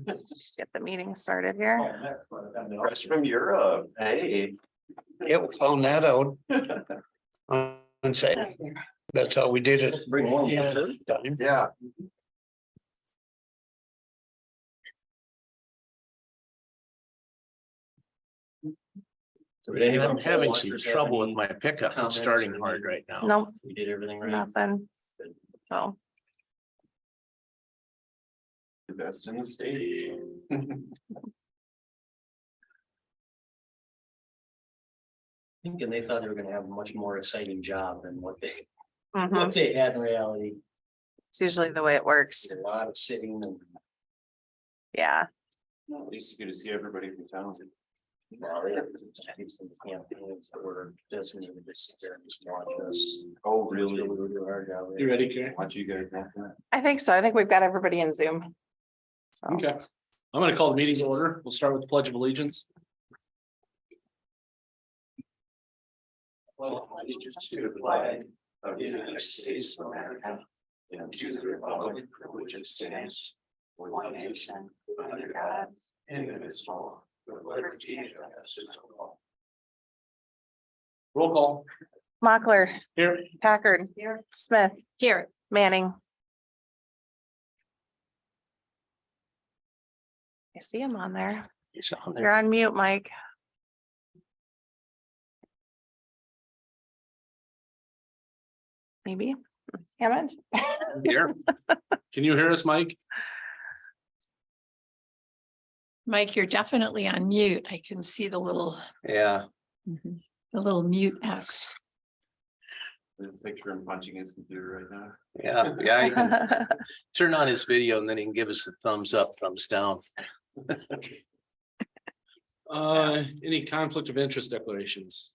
Get the meeting started here. Fresh from Europe, hey. Yeah, we found that out. On Saturday. That's how we did it. Yeah. I'm having some trouble with my pickup. It's starting hard right now. Nope, We did everything right. nothing. So, The best in the state. And they thought they were gonna have a much more exciting job than what they, mhm, what they had in reality. it's usually the way it works. A lot of sitting and. Yeah, At least it's good to see everybody from town. Campaigns that were designated to sit there and just watch us. Oh, We really? were doing our job. You ready, Karen? Watch you guys. I think so. I think we've got everybody in Zoom. So, Okay, I'm gonna call the meeting to order. We'll start with the Pledge of Allegiance. Allegiance to the flag of the United States of America and to the republic for which it stands, one nation, under God, indivisible, with liberty and justice for all. Roll call. Mochler, Here. Packard, Smith. Here. Manning. I see him on there. He's on there. You're on mute, Mike. Maybe. Hammond. Here. Can you hear us, Mike? Mike, you're definitely on mute. I can see the little, Yeah, the little mute X. There's a picture of him punching his computer right now. yeah. You can turn on his video and then he can give us the thumbs up, thumbs down. Any conflict of interest declarations?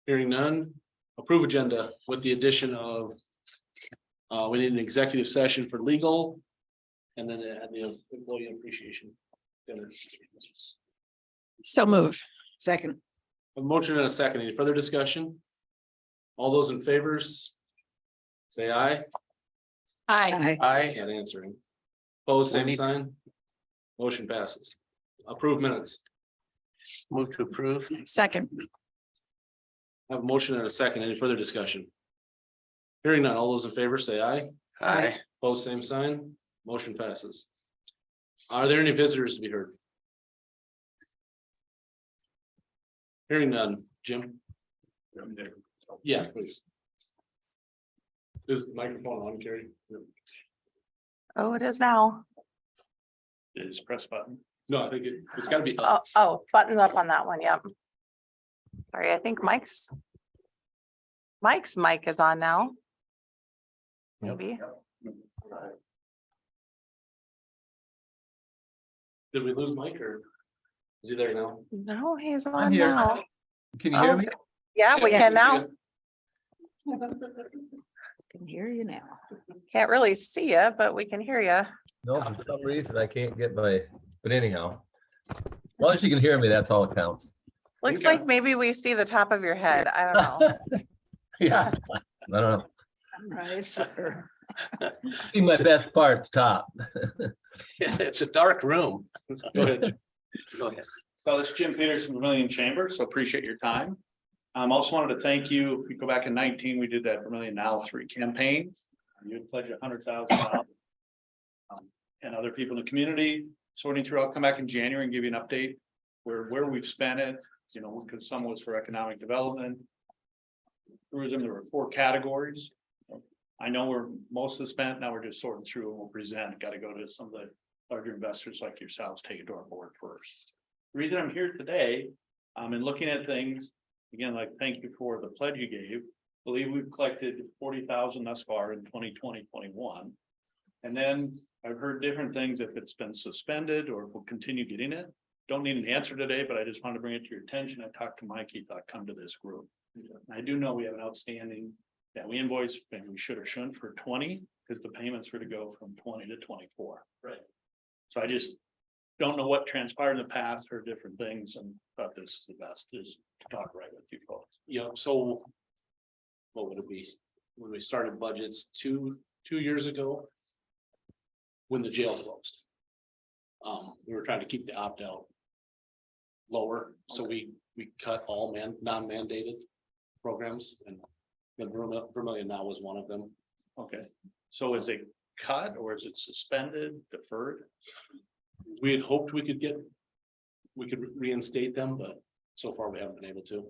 Hearing none, approve agenda with the addition of. We need an executive session for legal. And then the employee appreciation dinner. So move. Second. A motion and a second. Any further discussion? All those in favors? Say aye. Aye. I, Not answering. Opposed, same We need- sign. Motion passes. Approve minutes. move to approve. Second. Have a motion and a second. Any further discussion? Hearing none. All those in favor say aye. Aye. Opposed, same sign. Motion passes. Are there any visitors to be heard? Hearing none. Jim? Yeah, please. Is the microphone on, Carrie? Oh, it is now. Just press button. No, I think it's gotta be Oh, up. oh, buttons up on that one. Yep. Sorry, I think Mike's mic is on now. Yep. Maybe. Did we lose Mike or is he there now? No, he's on here. now. Can you hear Oh, me? yeah, we can now. Can hear you now. Can't really see you, but we can hear you. No, for some reason I can't get but anyhow. As long as you can hear me, that's all that counts. Looks Okay. like maybe we see the top of your head. I don't know. Yeah, I don't know. Right. See my best part's top. It's a dark room. Go ahead. Jim. Go ahead. So this is Jim Peters from Vermillion Chamber, so appreciate your time. Also wanted to thank you. If you go back in 19, we did that Vermillion Now 3 campaign. You would pledge $100,000. And other people in the community sorting through. I'll come back in January and give you an update where we've spent it, because some was for economic development. Tourism, there were 4 categories. I know we're mostly spent. Now we're just sorting through and we'll present. Got to go to some of the larger investors like yourselves, take it to our board first. The reason I'm here today, and looking at things, again, like, thank you for the pledge you gave. Believe we've collected 40,000 thus far in 2020-21. And then I've heard different things, if it's been suspended or if we'll continue getting it. Don't need an answer today, but I just wanted to bring it to your attention. I talked to Mike, he thought, come to this group. And I do know we have an outstanding that we invoiced, and we should or shouldn't for 20, because the payments were to go from 20 to 24. Right. So I just don't know what transpired in the past or different things, and thought this is the best, is to talk right with you folks. Yeah, so. What would it be? When we started budgets two years ago? when the jail closed. We were trying to keep the opt-out lower, so we cut all non-mandated programs, and the Vermillion Now was one of them. Okay, so is it cut or is it suspended, deferred? We had hoped we could reinstate them, but so far we haven't been able to.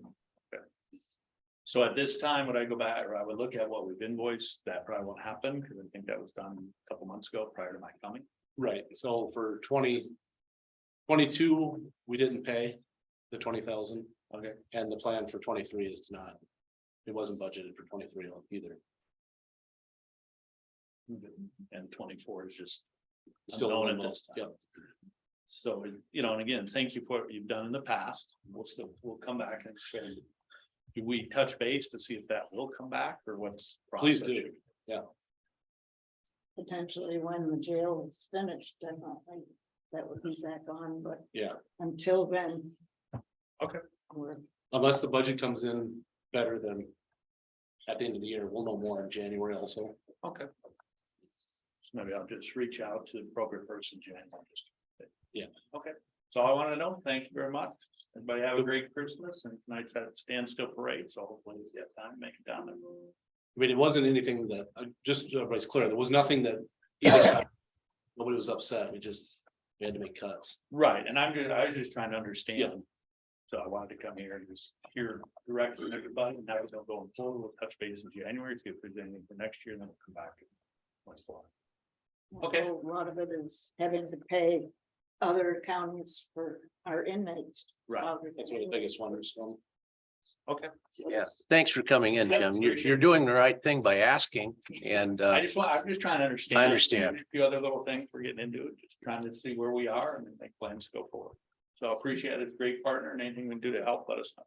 So at this time, would I go back or I would look at what we've invoiced, that probably won't happen, because I think that was done a couple months ago prior to my coming. Right, so for 2022, we didn't pay the 20,000. Okay. And the plan for 23 is to not. It wasn't budgeted for 23 either. And 24 is just Still unknown unknown, at this time. yep. So, you know, and again, thank you for what you've done in the past. We'll come back and show you. Do we touch base to see if that will come back or what's? Please process? do. Potentially when the jail is finished, I don't think that would be back on, but Yeah, until then. Okay. We're, unless the budget comes in better than at the end of the year, we'll know more in January also. Okay. So maybe I'll just reach out to the appropriate person, Jen. Yeah. Okay, so I want to know, thank you very much. Everybody have a great Christmas, and tonight's at standstill parade, so hopefully we get time to make it down there. I mean, it wasn't anything that, just so everybody's clear, there was nothing that either side, nobody was upset, we had to make cuts. Right, and I was just trying to understand. So I wanted to come here and just hear direct from everybody, and now we're gonna go forward, we'll touch base in January, see if there's anything for next year, and then we'll come back. Okay. A lot of it is having to pay other counties for our inmates. Right, That's one of the biggest ones from. okay. Yes, thanks for coming in, Jim. You're doing the right thing by asking, and I'm just trying to understand. I understand. A few other little things we're getting into, it, just trying to see where we are and then make plans to go forward. So I appreciate it, great partner, and anything we can do to help, let us know.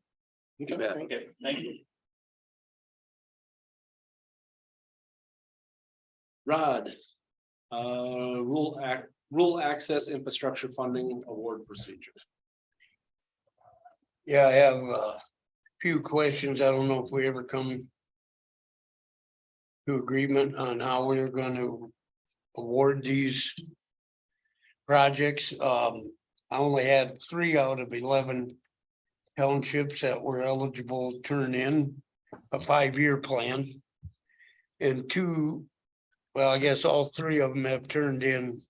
you bet. Okay, thank you. Rod. Rural access infrastructure funding award procedure. Yeah, I have a few questions. I don't know if we ever come to agreement on how we're going to award these projects. I only had 3 out of 11 townships that were eligible to turn in a 5-year plan. And 2, well, I guess all 3 of them have turned in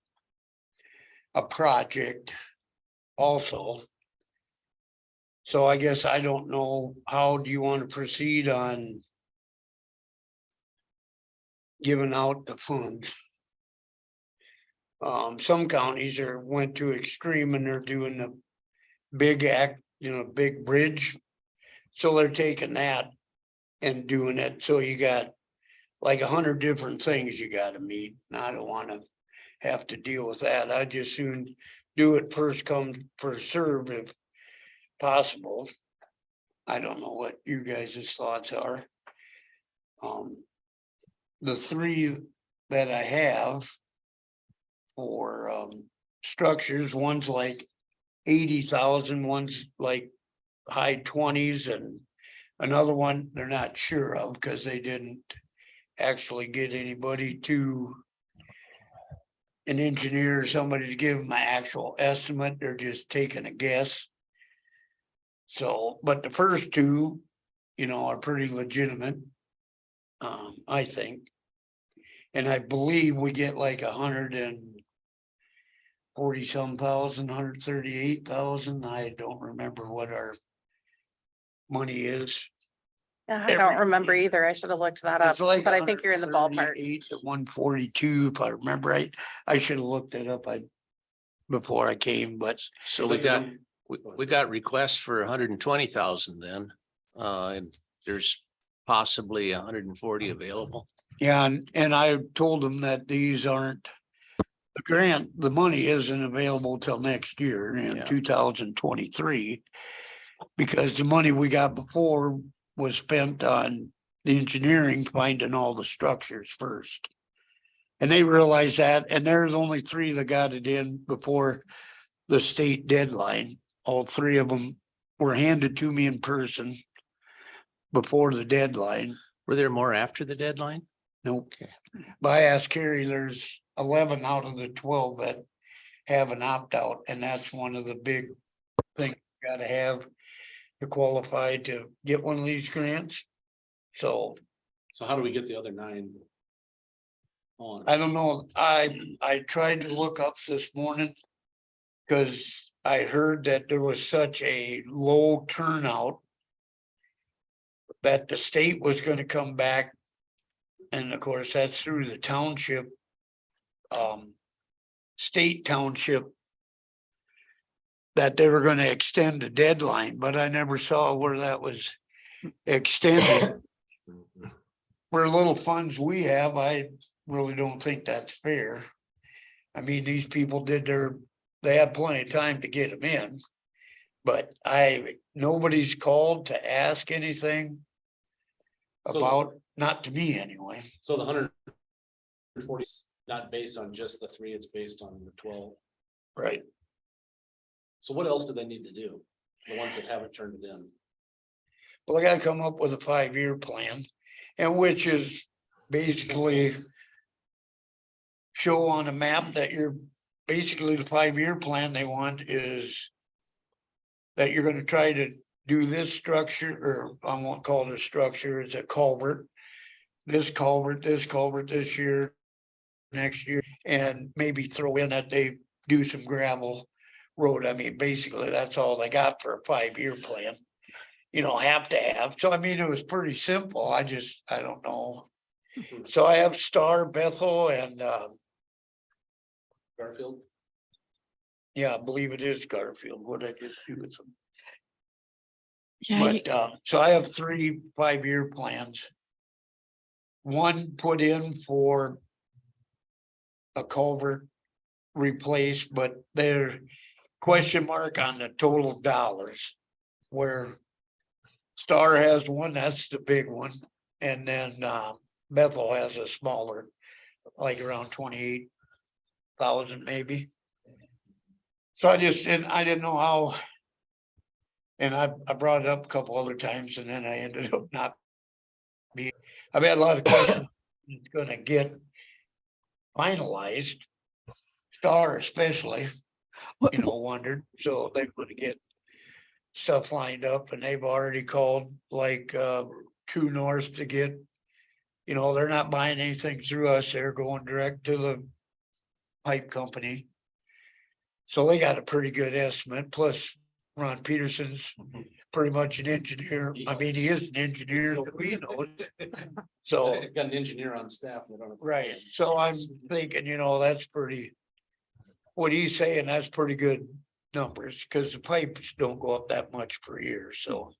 a project also. So I guess I don't know, how do you want to proceed on giving out the funds? Some counties went to extreme and they're doing the big bridge. So they're taking that and doing it. So you got like 100 different things you gotta meet. And I don't wanna have to deal with that. I just soon do it first come, first serve if possible. I don't know what you guys' thoughts are. The 3 that I have for structures, one's like 80,000, one's like high 20s, and another one they're not sure of because they didn't actually get anybody to an engineer or somebody to give them an actual estimate. They're just taking a guess. So, but the first 2, are pretty legitimate. I think. And I believe we get like 140-some thousand, 138,000. I don't remember what our money is. Yeah, I don't remember either. I should have looked that up, It's like but I think you're in the ballpark. 138 to 142, if I remember right. I should have looked it up before I came, but So we got requests for 120,000 then, and there's possibly 140 available. yeah, and I told them that these aren't. The grant, the money isn't available till next year in Yeah. 2023. Because the money we got before was spent on the engineering, finding all the structures first. And they realized that, and there's only 3 that got it in before the state deadline. All 3 of them were handed to me in person before the deadline. Were there more after the deadline? Nope. But I asked Carrie, there's 11 out of the 12 that have an opt-out, and that's one of the big things you gotta have to qualify to get one of these grants. So So how do we get the other 9? On? I don't know, I tried to look up this morning. Cause I heard that there was such a low turnout. That the state was gonna come back. And of course, that's through the township. State township. That they were gonna extend the deadline, but I never saw where that was extended. For little funds we have, I really don't think that's fair. I mean, these people they had plenty of time to get them in. But nobody's called to ask anything. So- About, not to me anyway. So the 140 is not based on just the 3, it's based on the 12. Right. So what else do they need to do? The ones that haven't turned it in? Well, I gotta come up with a 5-year plan, and which is basically. Show on a map that you're, basically the 5-year plan they want is. That you're gonna try to do this structure, or I won't call it a structure, it's a culvert. This culvert this year. Next year, and maybe throw in that they do some gravel road. I mean, basically, that's all they got for a 5-year plan. You know, have to have, so I mean, it was pretty simple, I don't know. So I have Star, Bethel, and Garfield? yeah, I believe it is Garfield, what I just do with them. Yeah, But so I have 3 5-year plans. One put in for. A culvert replaced, but there question mark on the total dollars. Where Star has one, that's the big one, and then Bethel has a smaller, like around 28,000 maybe. So I didn't know how. And I brought it up a couple other times, and then I ended up not being, I've had a lot of questions. It's gonna get finalized. Star especially, wondered, so they would get. Stuff lined up, and they've already called like True North to get. They're not buying anything through us, they're going direct to the. Pipe company. So they got a pretty good estimate, plus Ron Peterson's pretty much an engineer, I mean, he is an engineer, so he knows. So. Got an engineer on staff. They don't have- Right, so I'm thinking, that's pretty. What he's saying, that's pretty good numbers, cause the pipes don't go up that much per year, so.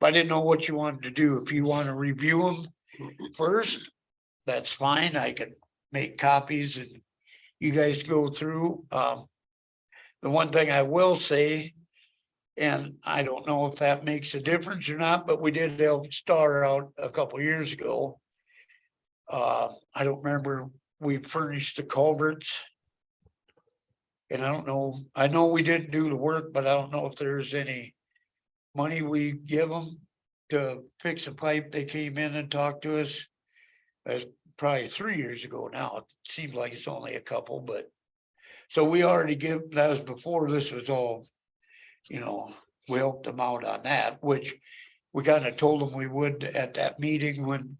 But I didn't know what you wanted to do, if you wanna review them first, that's fine, I can make copies and. You guys go through, the one thing I will say. And I don't know if that makes a difference or not, but we did help Star out a couple years ago. I don't remember, we furnished the culverts. And I don't know, I know we didn't do the work, but I don't know if there's any money we give them to fix a pipe. They came in and talked to us. That's probably 3 years ago now. It seems like it's only a couple, but. So we already that was before this was all, we helped them out on that, which we kind of told them we would at that meeting when.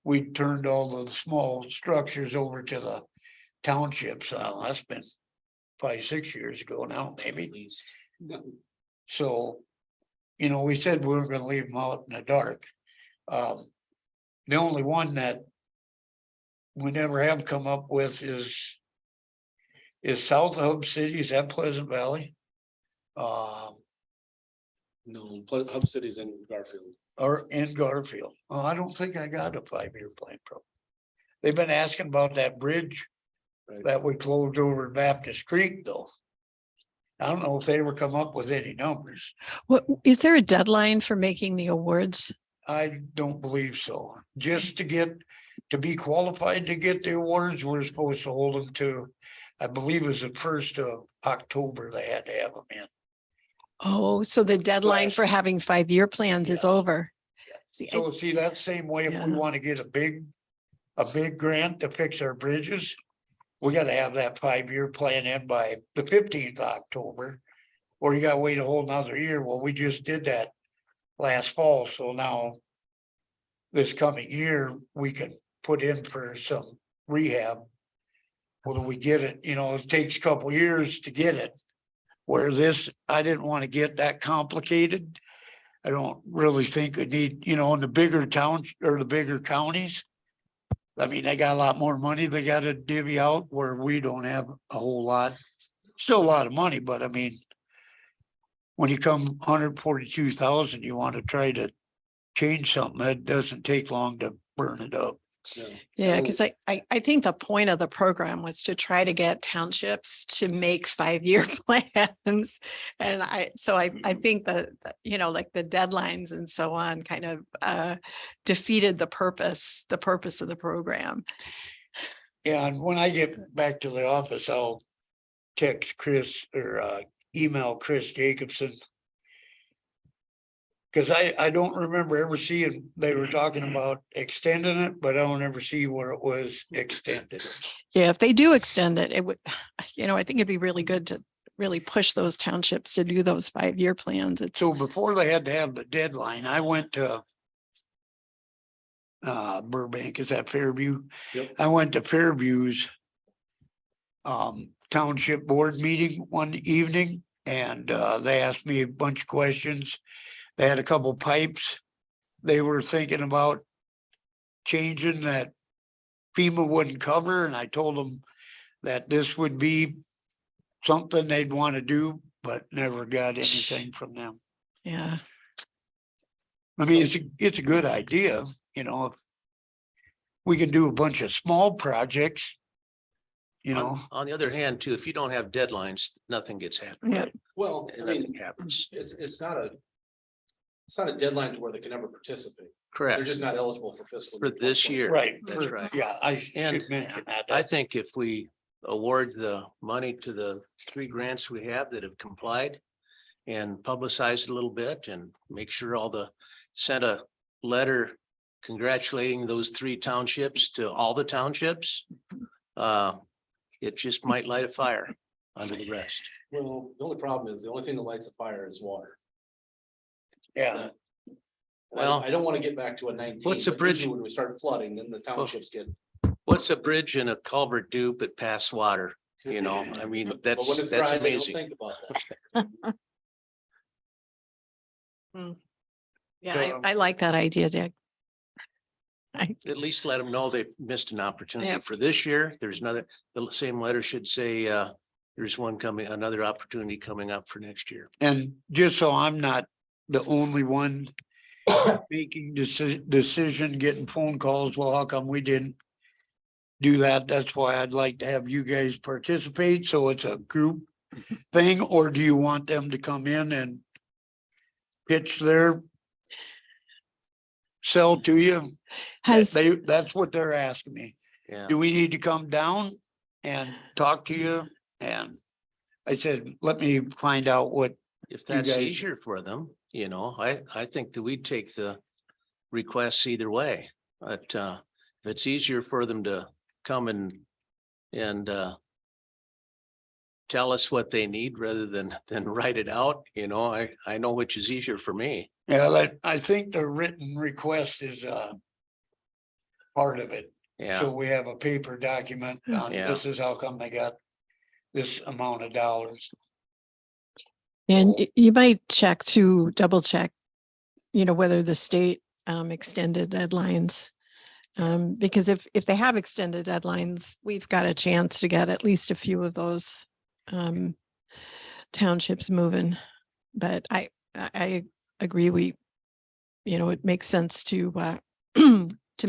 We turned all the small structures over to the townships. That's been 5, 6 years ago now, maybe. At least. So, we said we weren't gonna leave them out in the dark. The only one that. We never have come up with is. Is south of Hub City, is that Pleasant Valley? No, Hub City's in Garfield. Or in Garfield. Oh, I don't think I got a 5-year plan pro. They've been asking about that bridge. Right. That we closed over Baptist Creek though. I don't know if they ever come up with any numbers. what, is there a deadline for making the awards? I don't believe so. Just to be qualified to get the awards, we're supposed to hold them to, I believe it was the 1st of October, they had to have them in. Oh, so the deadline Last- for having 5-year plans is Yeah. over. See, So see, that same way, if we Yeah. want to get a big grant to fix our bridges, we gotta have that 5-year plan in by the 15th of October. Or you gotta wait a whole nother year. Well, we just did that last fall, so now. This coming year, we can put in for some rehab. Whether we get it, it takes a couple years to get it. Where this, I didn't want to get that complicated. I don't really think it need, in the bigger towns or the bigger counties. I mean, they got a lot more money they gotta divvy out where we don't have a whole lot. Still a lot of money, but I mean. When you come 142,000, you want to try to change something, that doesn't take long to burn it up. Yeah, because I think the point of the program was to try to get townships to make 5-year plans. And I think that, like the deadlines and so on kind of defeated the purpose of the program. Yeah, and when I get back to the office, I'll text Chris or email Chris Jacobson. Cause I don't remember ever seeing, they were talking about extending it, but I don't ever see where it was extended. Yeah, if they do extend it, it would, I think it'd be really good to really push those townships to do those 5-year plans. It's, So before they had to have the deadline, I went to Burbank, is that Fairview? Yep. I went to Fairview's township board meeting one evening and they asked me a bunch of questions. They had a couple pipes they were thinking about changing that FEMA wouldn't cover, and I told them that this would be something they'd want to do, but never got anything from them. yeah. I mean, it's a good idea, if we can do a bunch of small projects, On the other hand, too, if you don't have deadlines, nothing gets happened. Yeah. Well, I Nothing mean, happens. it's not a deadline to where they can never participate. They're Correct. just not eligible for fiscal. For this year. right? That's right. Yeah, I And should mention that. I think if we award the money to the 3 grants we have that have complied and publicize it a little bit and make sure send a letter congratulating those 3 townships to all the townships. It just might light a fire under the rest. Well, the only problem is, the only thing that lights a fire is water. Yeah, Well, I don't want to get back to a 19. what's a but bridge- usually when we start flooding, then the townships get. What's a bridge and a culvert do but pass water? I mean, But that's when it's dry, they don't amazing. think about that. Yeah, I like that idea, Dick. At least let them know they missed an opportunity Yep. for this year. There's another, the same letter should say, there's another opportunity coming up for next year. and just so I'm not the only one making decision, getting phone calls, well, how come we didn't do that? That's why I'd like to have you guys participate, so it's a group thing, or do you want them to come in and pitch their sell to you? That's what they're asking me. Yeah. Do we need to come down and talk to you? And I said, let me find out what, If You that's guys- easier for them, I think that we'd take the requests either way. But if it's easier for them to come and tell us what they need rather than write it out, I know which is easier for me. I think the written request is part of it. Yeah, So we have a paper document on Yeah. this is how come they got this amount of dollars. And you might double check, whether the state extended deadlines. Because if they have extended deadlines, we've got a chance to get at least a few of those townships moving. But I agree, it makes sense to to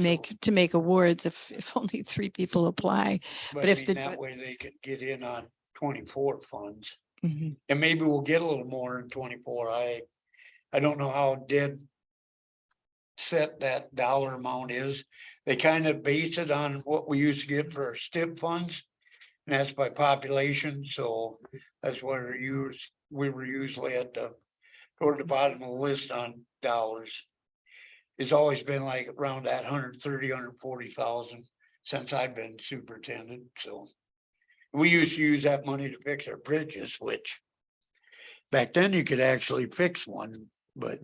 make awards if only 3 people apply. But if I mean, the- that way they could get in on 24 funds. Mhm. And maybe we'll get a little more in 24. I don't know how dead set that dollar amount is. They kind of base it on what we used to get for our STIP funds. And that's by population, so that's where we were usually toward the bottom of the list on dollars. It's always been like around that 130,000, 140,000 since I've been superintendent, so. We used to use that money to fix our bridges, which back then you could actually fix one, but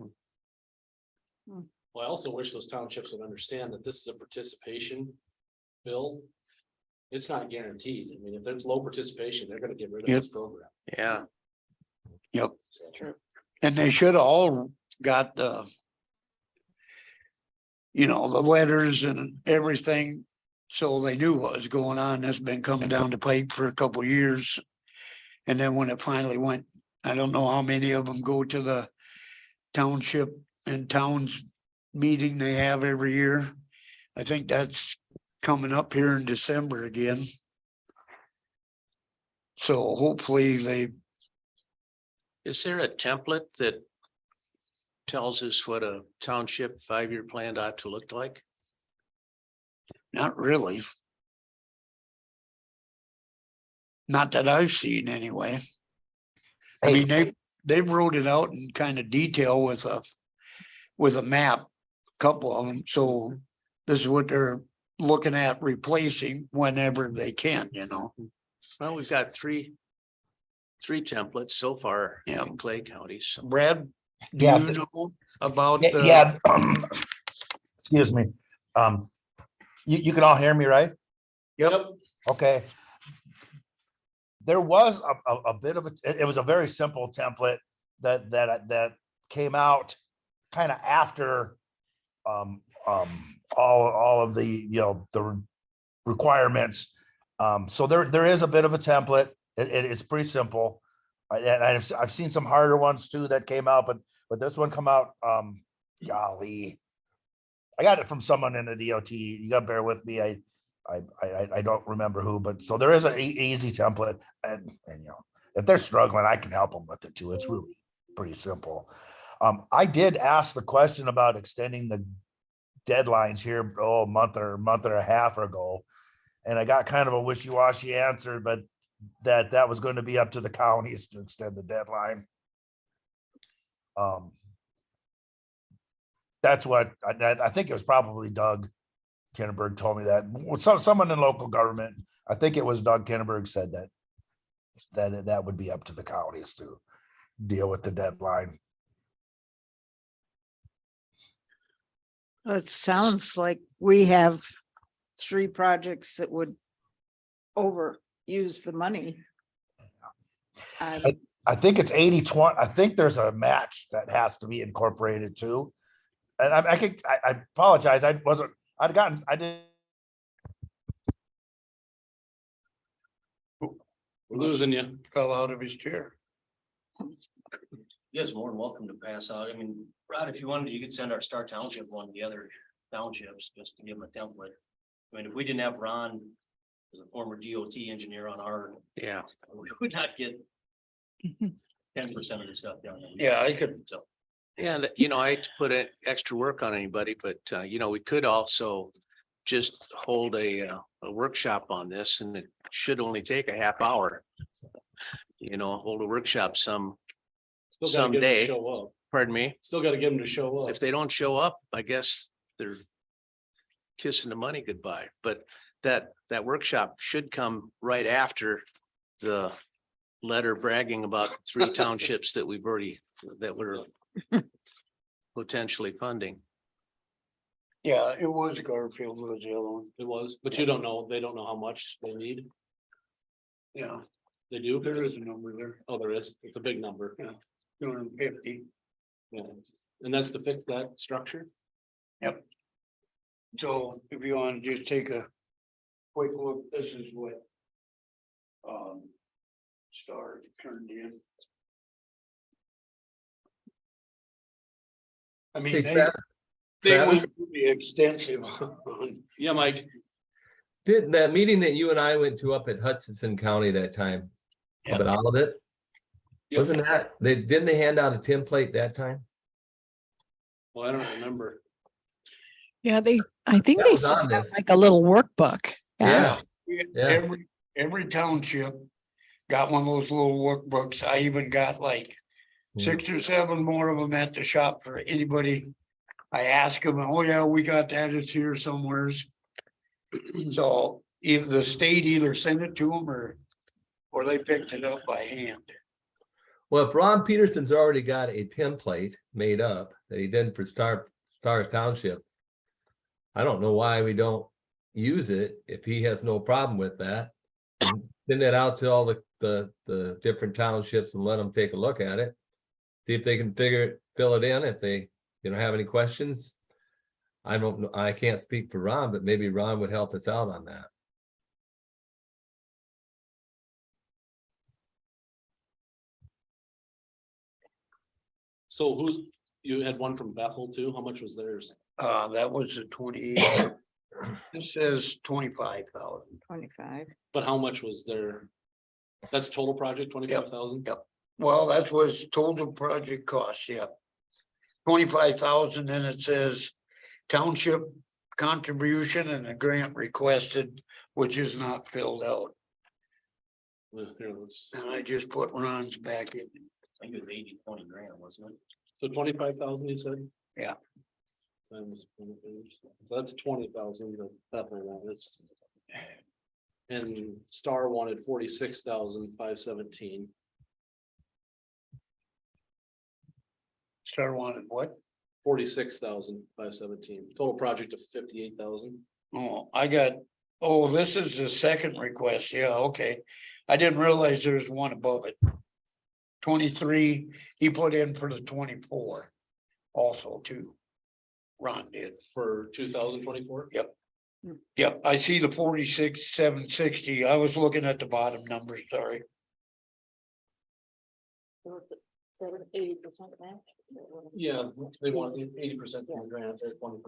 Well, I also wish those townships would understand that this is a participation bill. It's not guaranteed. I mean, if it's low participation, they're gonna get rid of Yep. this program. Yeah. yep. And they should all got the, you know, the letters and everything. So they knew what was going on. That's been coming down the pipe for a couple of years. And then when it finally went, I don't know how many of them go to the township and towns meeting they have every year. I think that's coming up here in December again. So hopefully they, Is there a template that tells us what a township 5-year plan ought to look like? not really. Not that I've seen anyway. I mean, they wrote it out in kind of detail with a map, a couple of them, so this is what they're looking at replacing whenever they can, you know. Well, we've got three templates so far Yeah. in Clay County. So Brad, do Yeah. you know about the? Yeah. Excuse me. You can all hear me, right? Yep, Okay. There was a bit of it was a very simple template that came out kind of after all of the, you know, the requirements. So there is a bit of a template. It's pretty simple. And I've seen some harder ones too that came out, but this one come out, golly. I got it from someone in the DOT. You gotta bear with me. I don't remember who, but so there is an easy template, and you know, if they're struggling, I can help them with it too. It's really pretty simple. I did ask the question about extending the deadlines here, a month and a half ago, and I got kind of a wishy-washy answer, but that was going to be up to the counties to extend the deadline. That's what I think it was probably Doug Kenneberg told me that. Someone in local government, I think it was Doug Kenneberg said that would be up to the counties to deal with the deadline. It sounds like we have 3 projects that would overuse the money. I think it's 80-20. I think there's a match that has to be incorporated too. And I apologize. I didn't. We're losing you. fell out of his chair. You guys are more than welcome to pass out. I mean, Rod, if you wanted, you could send our Star Township one to the other townships just to give them a template. I mean, if we didn't have Ron as a former DOT engineer on our, yeah, we would not get 10% of the stuff down there. Yeah, I could, So, yeah. And you know, I hate to put extra work on anybody, but you know, we could also just hold a workshop on this, and it should only take a half hour. You know, hold a workshop Still gotta get them to someday. show up. Pardon me. Still gotta get them to show up. If they don't show up, I guess they're kissing the money goodbye. But that workshop should come right after the letter bragging about 3 townships that we're potentially funding. yeah, it was Garfield was the other one. It was, but you don't know, they don't know how much they need. Yeah, They do? there is a number there, Oh, there is. It's a big number. 250. Yeah. And that's to fix that structure? So if you want to just take a quick look, this is what Star turned in. I mean, Hey, they Travis, went pretty extensive on, Yeah, Mike. did that meeting that you and I went to up at Hutchinson County that time, Yeah. about all of it? Yep. Wasn't that, didn't they hand out a template that time? Well, I don't remember. Yeah, I think That they was on sent there. out like a little workbook. Yeah. every township got one of those little workbooks. I even got like Yeah. 6 or 7 more of them at the shop for anybody. I ask them, oh yeah, we got that, it's here somewheres. So either the state either send it to them or Or they picked it up by hand. Well, if Ron Peterson's already got a template made up that he did for Star Township, I don't know why we don't use it if he has no problem with that. And send that out to all the different townships and let them take a look at it. See if they can fill it in, if they, have any questions. I don't know, I can't speak for Ron, but maybe Ron would help us out on that. So you had one from Bethel too? How much was theirs? That was a 28. This says 25,000. 25. But how much was their? That's total project, 25,000? Yep. Well, that was total project cost, yeah. 25,000, then it says township contribution and a grant requested, which is not filled out. Here, let's, And I just put Ron's back in. I think it was 80-20 grand, wasn't it? so 25,000 you said? Yeah. Times 20, so that's 20,000 that Bethel wanted. And Star wanted 46,517. Star wanted what? 46,517, total project of 58,000. Oh, this is the second request. Yeah, okay. I didn't realize there was one above it. 23, he put in for the 24 also too. Ron did. For 2024. Yep, I see the 46,760. I was looking at the bottom numbers, sorry. 80% match. Yeah, they want 80% of the grant, they're 20%.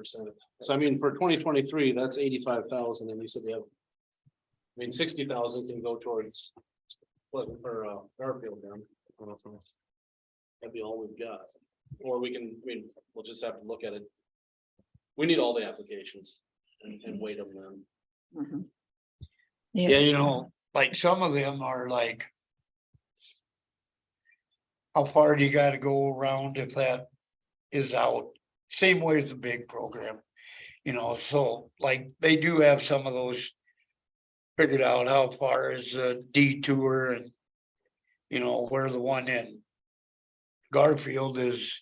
So I mean, for 2023, that's 85,000, and you said you have. I mean, 60,000 can go towards. For Garfield then. That'd be all we've got, or we can, we'll just have to look at it. We need all the applications and weight them then. Mhm. Yeah, like some of them are like. How far do you gotta go around if that is out? Same way as the big program. So like they do have some of those. Figured out how far is the detour and. Where the one in. Garfield is,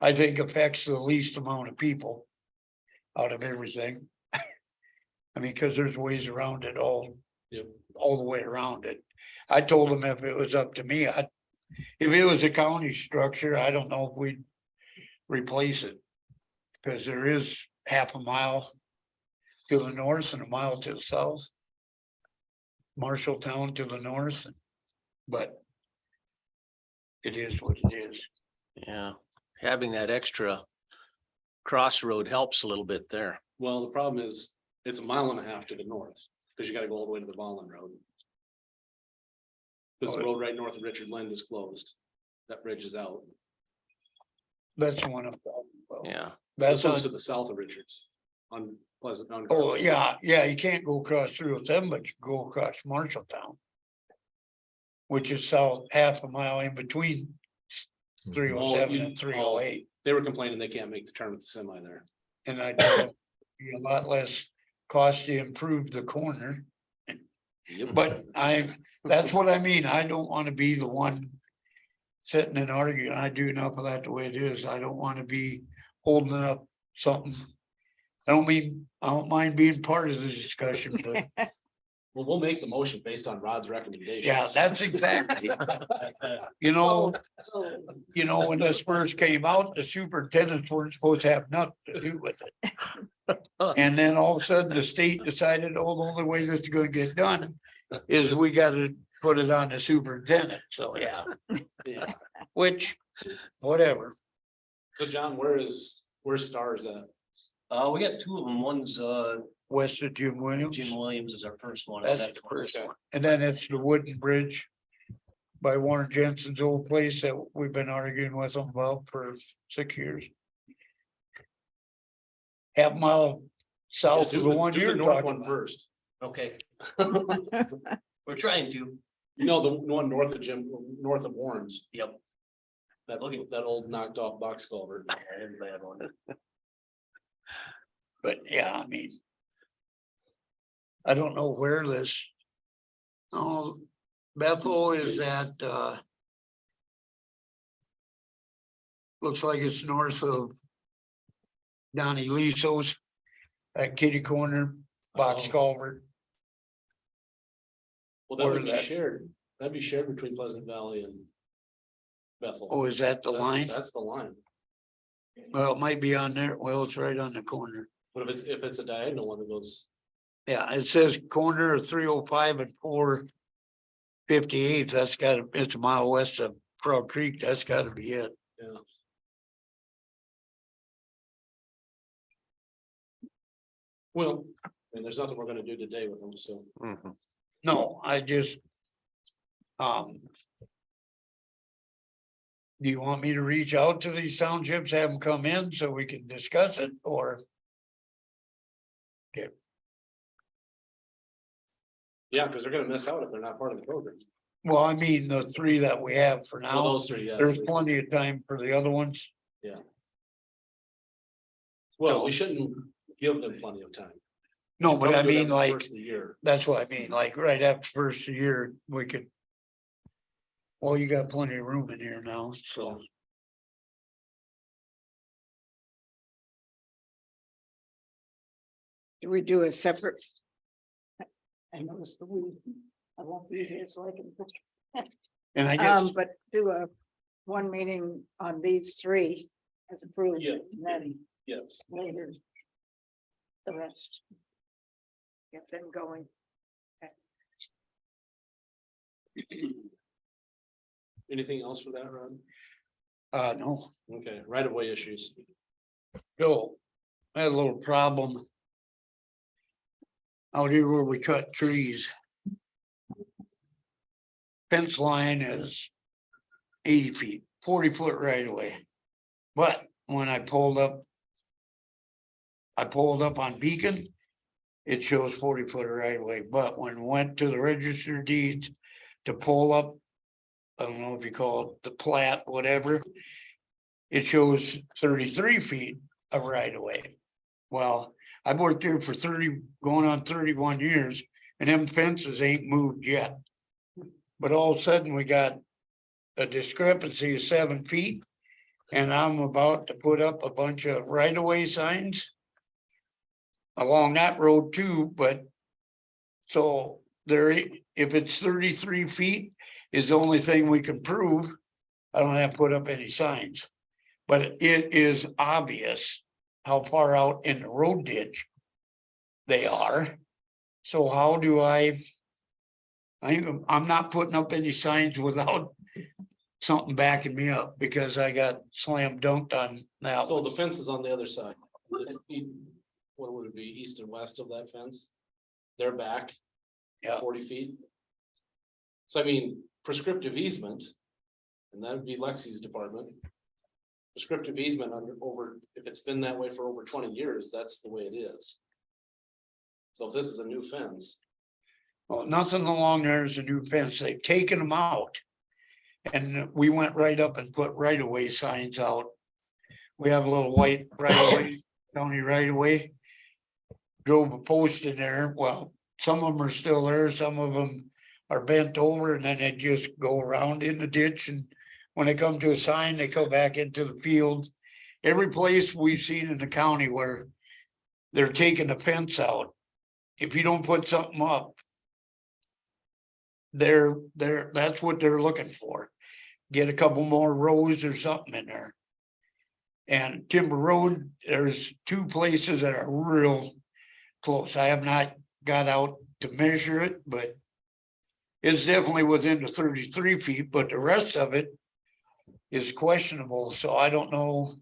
I think affects the least amount of people. Out of everything. I mean, cause there's ways around it all. Yep. All the way around it. I told them if it was up to me, if it was a county structure, I don't know if we'd replace it. Cause there is half a mile to the north and a mile to the south. Marshalltown to the north, but it is what it is. Yeah, having that extra crossroad helps a little bit there. Well, the problem is, it's a mile and a half to the north, because you gotta go all the way to the Vollen Road. This Oh, road right north of Richard Lynn is closed. That bridge is out. That's the one I'm talking about. Yeah, That's This one's on, to the south of Richards. On Pleasant. on oh, Garfield. yeah, you can't go across through with them, but you can go across Marshalltown. Which is south, half a mile in between 307 and 308. They were complaining they can't make the turn with the semi there. And I told them, be a lot less cost to improve the corner. But that's what I mean. I don't want to be the one. Sitting and arguing. I do enough of that the way it is. I don't want to be holding up something. I don't mind being part of the discussion, but Well, we'll make the motion based on Rod's recommendations. yeah, that's exactly. When this first came out, the superintendents weren't supposed to have nothing to do with it. And then all of a sudden, the state decided, oh, the only way this is gonna get done is we gotta put it on the superintendent, so yeah, Yeah. which, whatever. So John, where's Stars at? We got two of them. One's West of Jim Williams, Jim Williams is our first one. that's the first one, and then it's the wooden bridge. By Warren Jensen's old place that we've been arguing with them about for 6 years. Half mile south Do of the one do you're north talking one about. first. Okay. We're trying to. The one north of Warren's, Yep. that old knocked off box culvert. That's a bad one. But yeah, I mean. I don't know where this. Oh, Bethel is at, looks like it's north of Donnie Liso's at Kitty Corner, box Oh. culvert. Well, that Where would be that- shared, that'd be shared between Pleasant Valley and Bethel. Oh, is that the That- line? That's the line, Well, it might be on there. Well, it's right on the corner. but if it's a diagonal one that goes, Yeah, it says corner of 305 and 458. That's gotta, it's a mile west of Frog Creek. That's gotta be it. yeah. Well, and there's nothing we're gonna do today with them, so. No, I just. Do you want me to reach out to these townships, have them come in so we can discuss it, or? Yeah, because they're gonna miss out if they're not part of the program. Well, I mean, the three that we have for Well, now, those three, yes. there's plenty of time for the other ones. Well, we shouldn't give them plenty of time. No, but I Probably do it mean, after the like, first of the year. that's what I mean, like, right after first of the year, we could. Well, you got plenty of room in here now, so. Do we do a separate? I noticed the weed. I won't be here so I can. And I guess, But do a one meeting on these three as approved. Yeah. And then Yes, later. The rest. Get them going. anything else for that, Ron? no, Okay, right of way issues. Joe, I had a little problem. Out here where we cut trees. Fence line is 80 feet, 40-foot right away. But when I pulled up. I pulled up on Beacon. It shows 40-foot right away, but when went to the register of deeds to pull up. I don't know if you call it the plat, whatever. It shows 33 feet of right away. Well, I've worked here for 30, going on 31 years, and them fences ain't moved yet. But all of a sudden, we got a discrepancy of 7 feet. And I'm about to put up a bunch of right-of-way signs along that road too, but so there, if it's 33 feet is the only thing we can prove, I don't have to put up any signs. But it is obvious how far out in the road ditch they are. So how do I'm not putting up any signs without something backing me up because I got slam dunked on that. So the fence is on the other side. What would it be, east and west of that fence? They're back. Yeah. 40 feet. So I mean, prescriptive easement. And that would be Lexi's department. Prescriptive easement over, if it's been that way for over 20 years, that's the way it is. So if this is a new fence, Well, nothing along there is a new fence. They've taken them out. And we went right up and put right of way signs out. We have a little white right of way, county right of way. Drove a post in there. Well, some of them are still there, some of them are bent over and then they just go around in the ditch and. When they come to a sign, they go back into the field. Every place we've seen in the county where they're taking the fence out. If you don't put something up. That's what they're looking for. Get a couple more rows or something in there. And Timber Road, there's 2 places that are real close. I have not got out to measure it, but. It's definitely within the 33 feet, but the rest of it. Is questionable, so I don't know.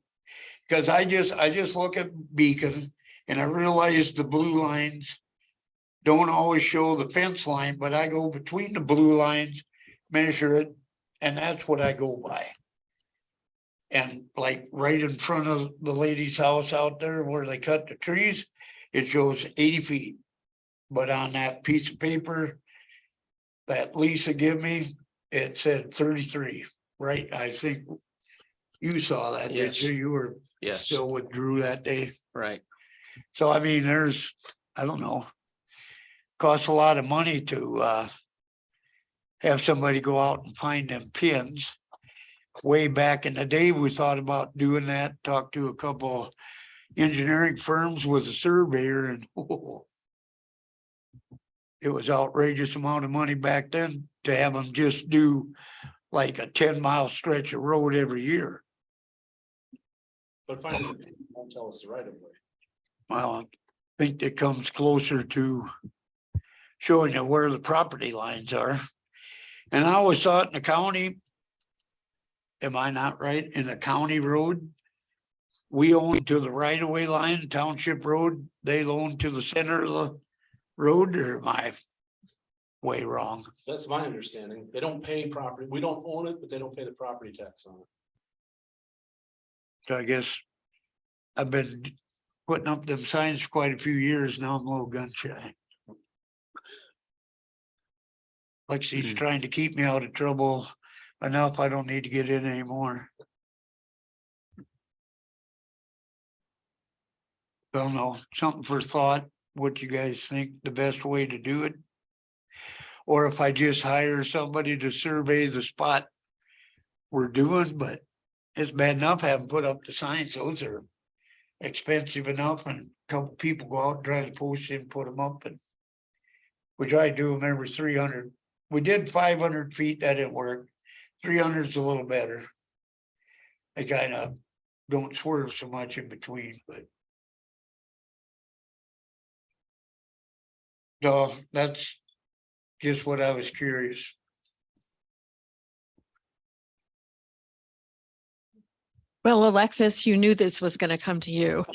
Cause I just look at Beacon and I realize the blue lines. Don't always show the fence line, but I go between the blue lines, measure it, and that's what I go by. And like right in front of the lady's house out there where they cut the trees, it shows 80 feet. But on that piece of paper that Lisa gave me, it said 33. Right, I think you saw that, did Yes. you? You were Yes, still with Drew that day. right. So I mean, I don't know. Costs a lot of money to have somebody go out and find them pins. Way back in the day, we thought about doing that, talked to a couple engineering firms with a surveyor and it was outrageous amount of money back then to have them just do like a 10-mile stretch of road every year. But finally, won't tell us the right of way. Well, I think that comes closer to showing you where the property lines are. And I always thought in the county, am I not right? In the county road, we own to the right of way line, township road, they own to the center of the road, or am I way wrong? That's my understanding. They don't pay property. We don't own it, but they don't pay the property tax on it. So I guess I've been putting up them signs for quite a few years now. I'm a little gun shy. Lexi's trying to keep me out of trouble enough. I don't need to get in anymore. Don't know, something for thought, what you guys think the best way to do it? Or if I just hire somebody to survey the spot we're doing, but it's bad enough having put up the signs. Those are expensive enough, and a couple people go out and try to post it and put them up, and we try to do them every 300. We did 500 feet, that didn't work. 300 is a little better. They kind of don't swerve so much in between, but. So that's just what I was curious. Well, Alexis, you knew this was going to come to you.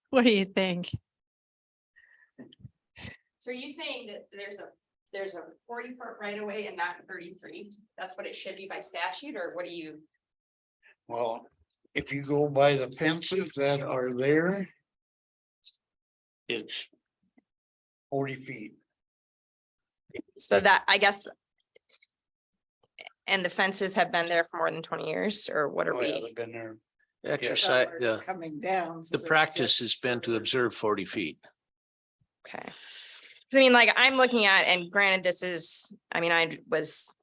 What do you think? So are you saying that there's a 40-foot right of way and not 33? That's what it should be by statute, or what do you? Well, if you go by the fences that are there, it's 40 feet. So that, I guess. And the fences have been there for more than 20 years, or what are Oh, yeah, we? they've been there. Exercise, Somewhere coming down. so the that- practice has been to observe 40 feet. Okay. 'Cause I mean, like, I'm looking at, and granted, this is, I mean, I was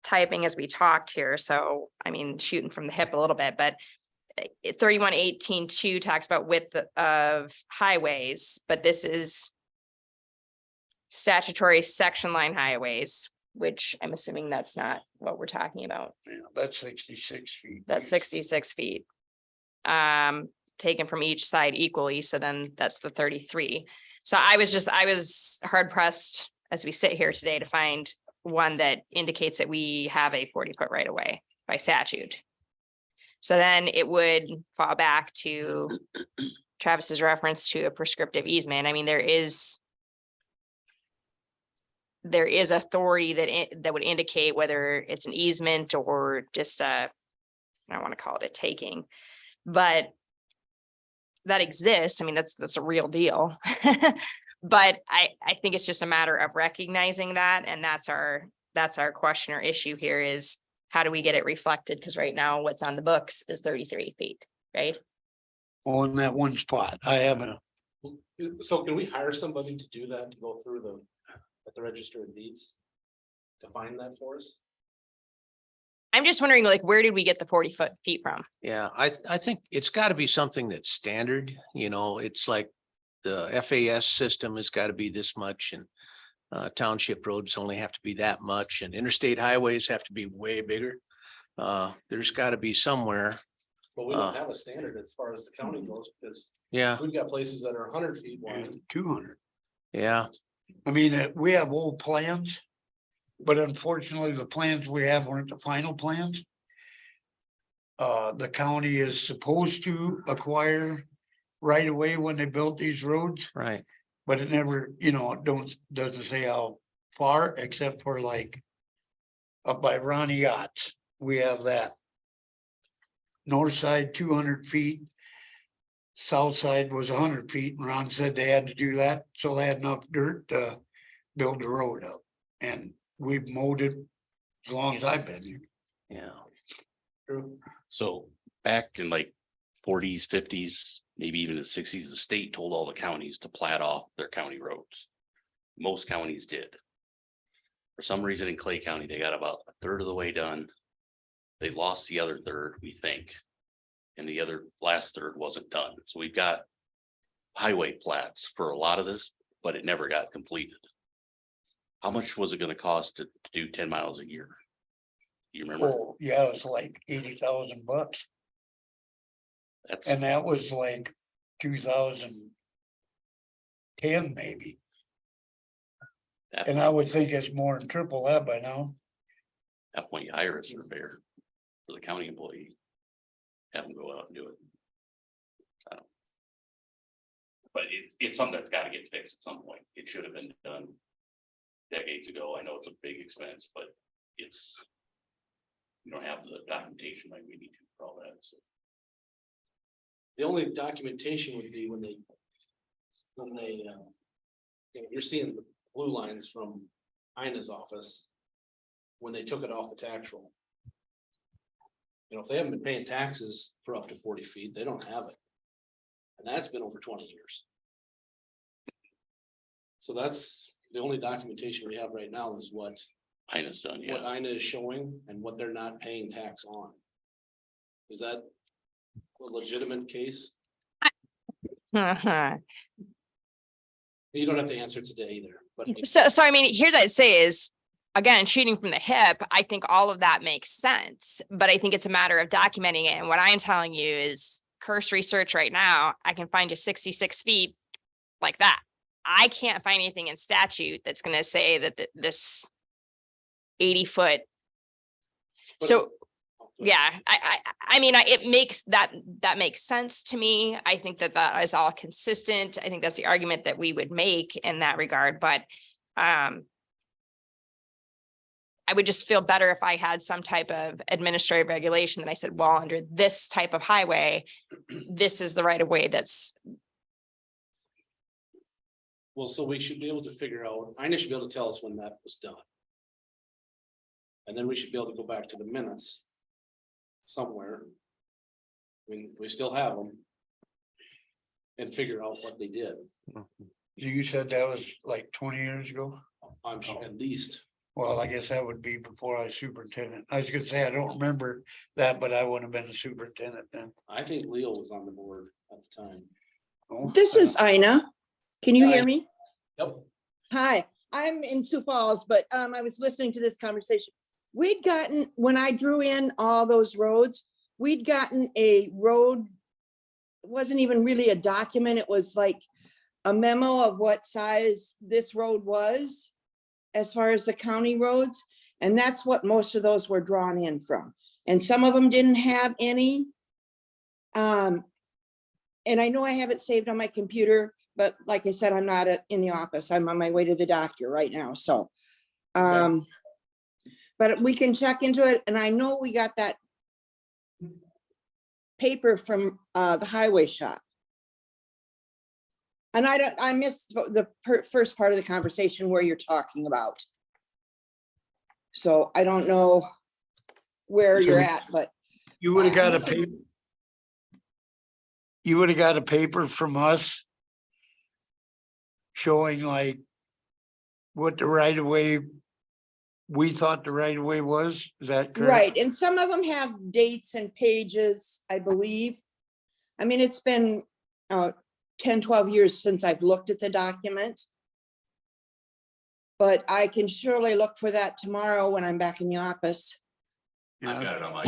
typing as we talked here, so, I mean, shooting from the hip a little bit, but 3118-2 talks about width of highways, but this is statutory section line highways, which I'm assuming that's not what we're talking about. Yeah, that's 66 feet. That's 66 feet. Taken from each side equally, so then that's the 33. So I was hard pressed as we sit here today to find one that indicates that we have a 40-foot right of way by statute. So then it would fall back to Travis's reference to a prescriptive easement. I mean, there is authority that would indicate whether it's an easement or just I don't want to call it a taking, but that exists. I mean, that's a real deal. But I think it's just a matter of recognizing that, and that's our question or issue here is how do we get it reflected? Because right now what's on the books is 33 feet, right? On that one spot, I haven't. So can we hire somebody to do that, to go through at the register of deeds? To find that for us? I'm just wondering, like, where did we get the 40 feet from? Yeah, I think it's got to be something that's standard, it's like the FAS system has got to be this much and township roads only have to be that much and interstate highways have to be way bigger. There's got to be somewhere. But we don't have a standard as far as the county goes, because Yeah, we've got places that are 100 feet wide. And 200. yeah. I mean, we have old plans, but unfortunately, the plans we have weren't the final plans. The county is supposed to acquire right away when they built these roads, Right. but it never, doesn't say how far, except for like up by Ronnie Yachts, we have that. North side 200 feet. South side was 100 feet, and Ron said they had to do that, so they had enough dirt to build the road up. And we've mowed it as long as I've been here. Yeah. So back in like 40s, 50s, maybe even the 60s, the state told all the counties to plat off their county roads. Most counties did. For some reason in Clay County, they got about a third of the way done. They lost the other third, we think. And the other last third wasn't done. So we've got highway plats for a lot of this, but it never got completed. How much was it gonna cost to do 10 miles a year? You remember? Oh, yeah, it was like $80,000. That's, And that was like 2010 maybe. at And I would think it's more than triple that by now. that point, you hire a surveyor for the county employee. Have them go out and do it. I don't. But it's something that's gotta get fixed at some point. It should have been done decades ago. I know it's a big expense, but it's. We don't have the documentation like we need to for all that, so. The only documentation would be when they, you're seeing the blue lines from Ina's office. When they took it off the tax roll. You know, if they haven't been paying taxes for up to 40 feet, they don't have it. And that's been over 20 years. So that's the only documentation we have right now is what Ina's done, yeah. Ina is showing and what they're not paying tax on. Is that a legitimate case? Uh-huh. You don't have to answer today either, but So I mean, here's what I'd say is, again, shooting from the hip, I think all of that makes sense, but I think it's a matter of documenting it. And what I'm telling you is cursory search right now, I can find you 66 feet like that. I can't find anything in statute that's going to say that this 80-foot. So, yeah, I mean, it makes that makes sense to me. I think that is all consistent. I think that's the argument that we would make in that regard, but I would just feel better if I had some type of administrative regulation that I said, well, under this type of highway, this is the right of way that's. well, so we should be able to figure out, Ina should be able to tell us when that was done. And then we should be able to go back to the minutes. Somewhere. We still have them. And figure out what they did. You said that was like 20 years ago? I'm sure at least. Well, I guess that would be before I was superintendent. I was gonna say, I don't remember that, but I wouldn't have been the superintendent then. I think Leo was on the board at the time. Oh, This is Ina. Can you hear Hi. me? Yep. Hi, I'm in Sioux Falls, but I was listening to this conversation. We'd gotten, when I drew in all those roads, we'd gotten a road. It wasn't even really a document. It was like a memo of what size this road was as far as the county roads. And that's what most of those were drawn in from. And some of them didn't have any. And I know I have it saved on my computer, but like I said, I'm not in the office. I'm on my way to the doctor right now, so. But we can check into it, and I know we got that paper from the highway shop. And I missed the first part of the conversation where you're talking about. So I don't know where you're at, but. You would have got a paper. You would have got a paper from us. Showing like. What the right of way. We thought the right of way was, is that correct? Right, and some of them have dates and pages, I believe. I mean, it's been 10, 12 years since I've looked at the document. But I can surely look for that tomorrow when I'm back in the office. I've Yeah, got it on my.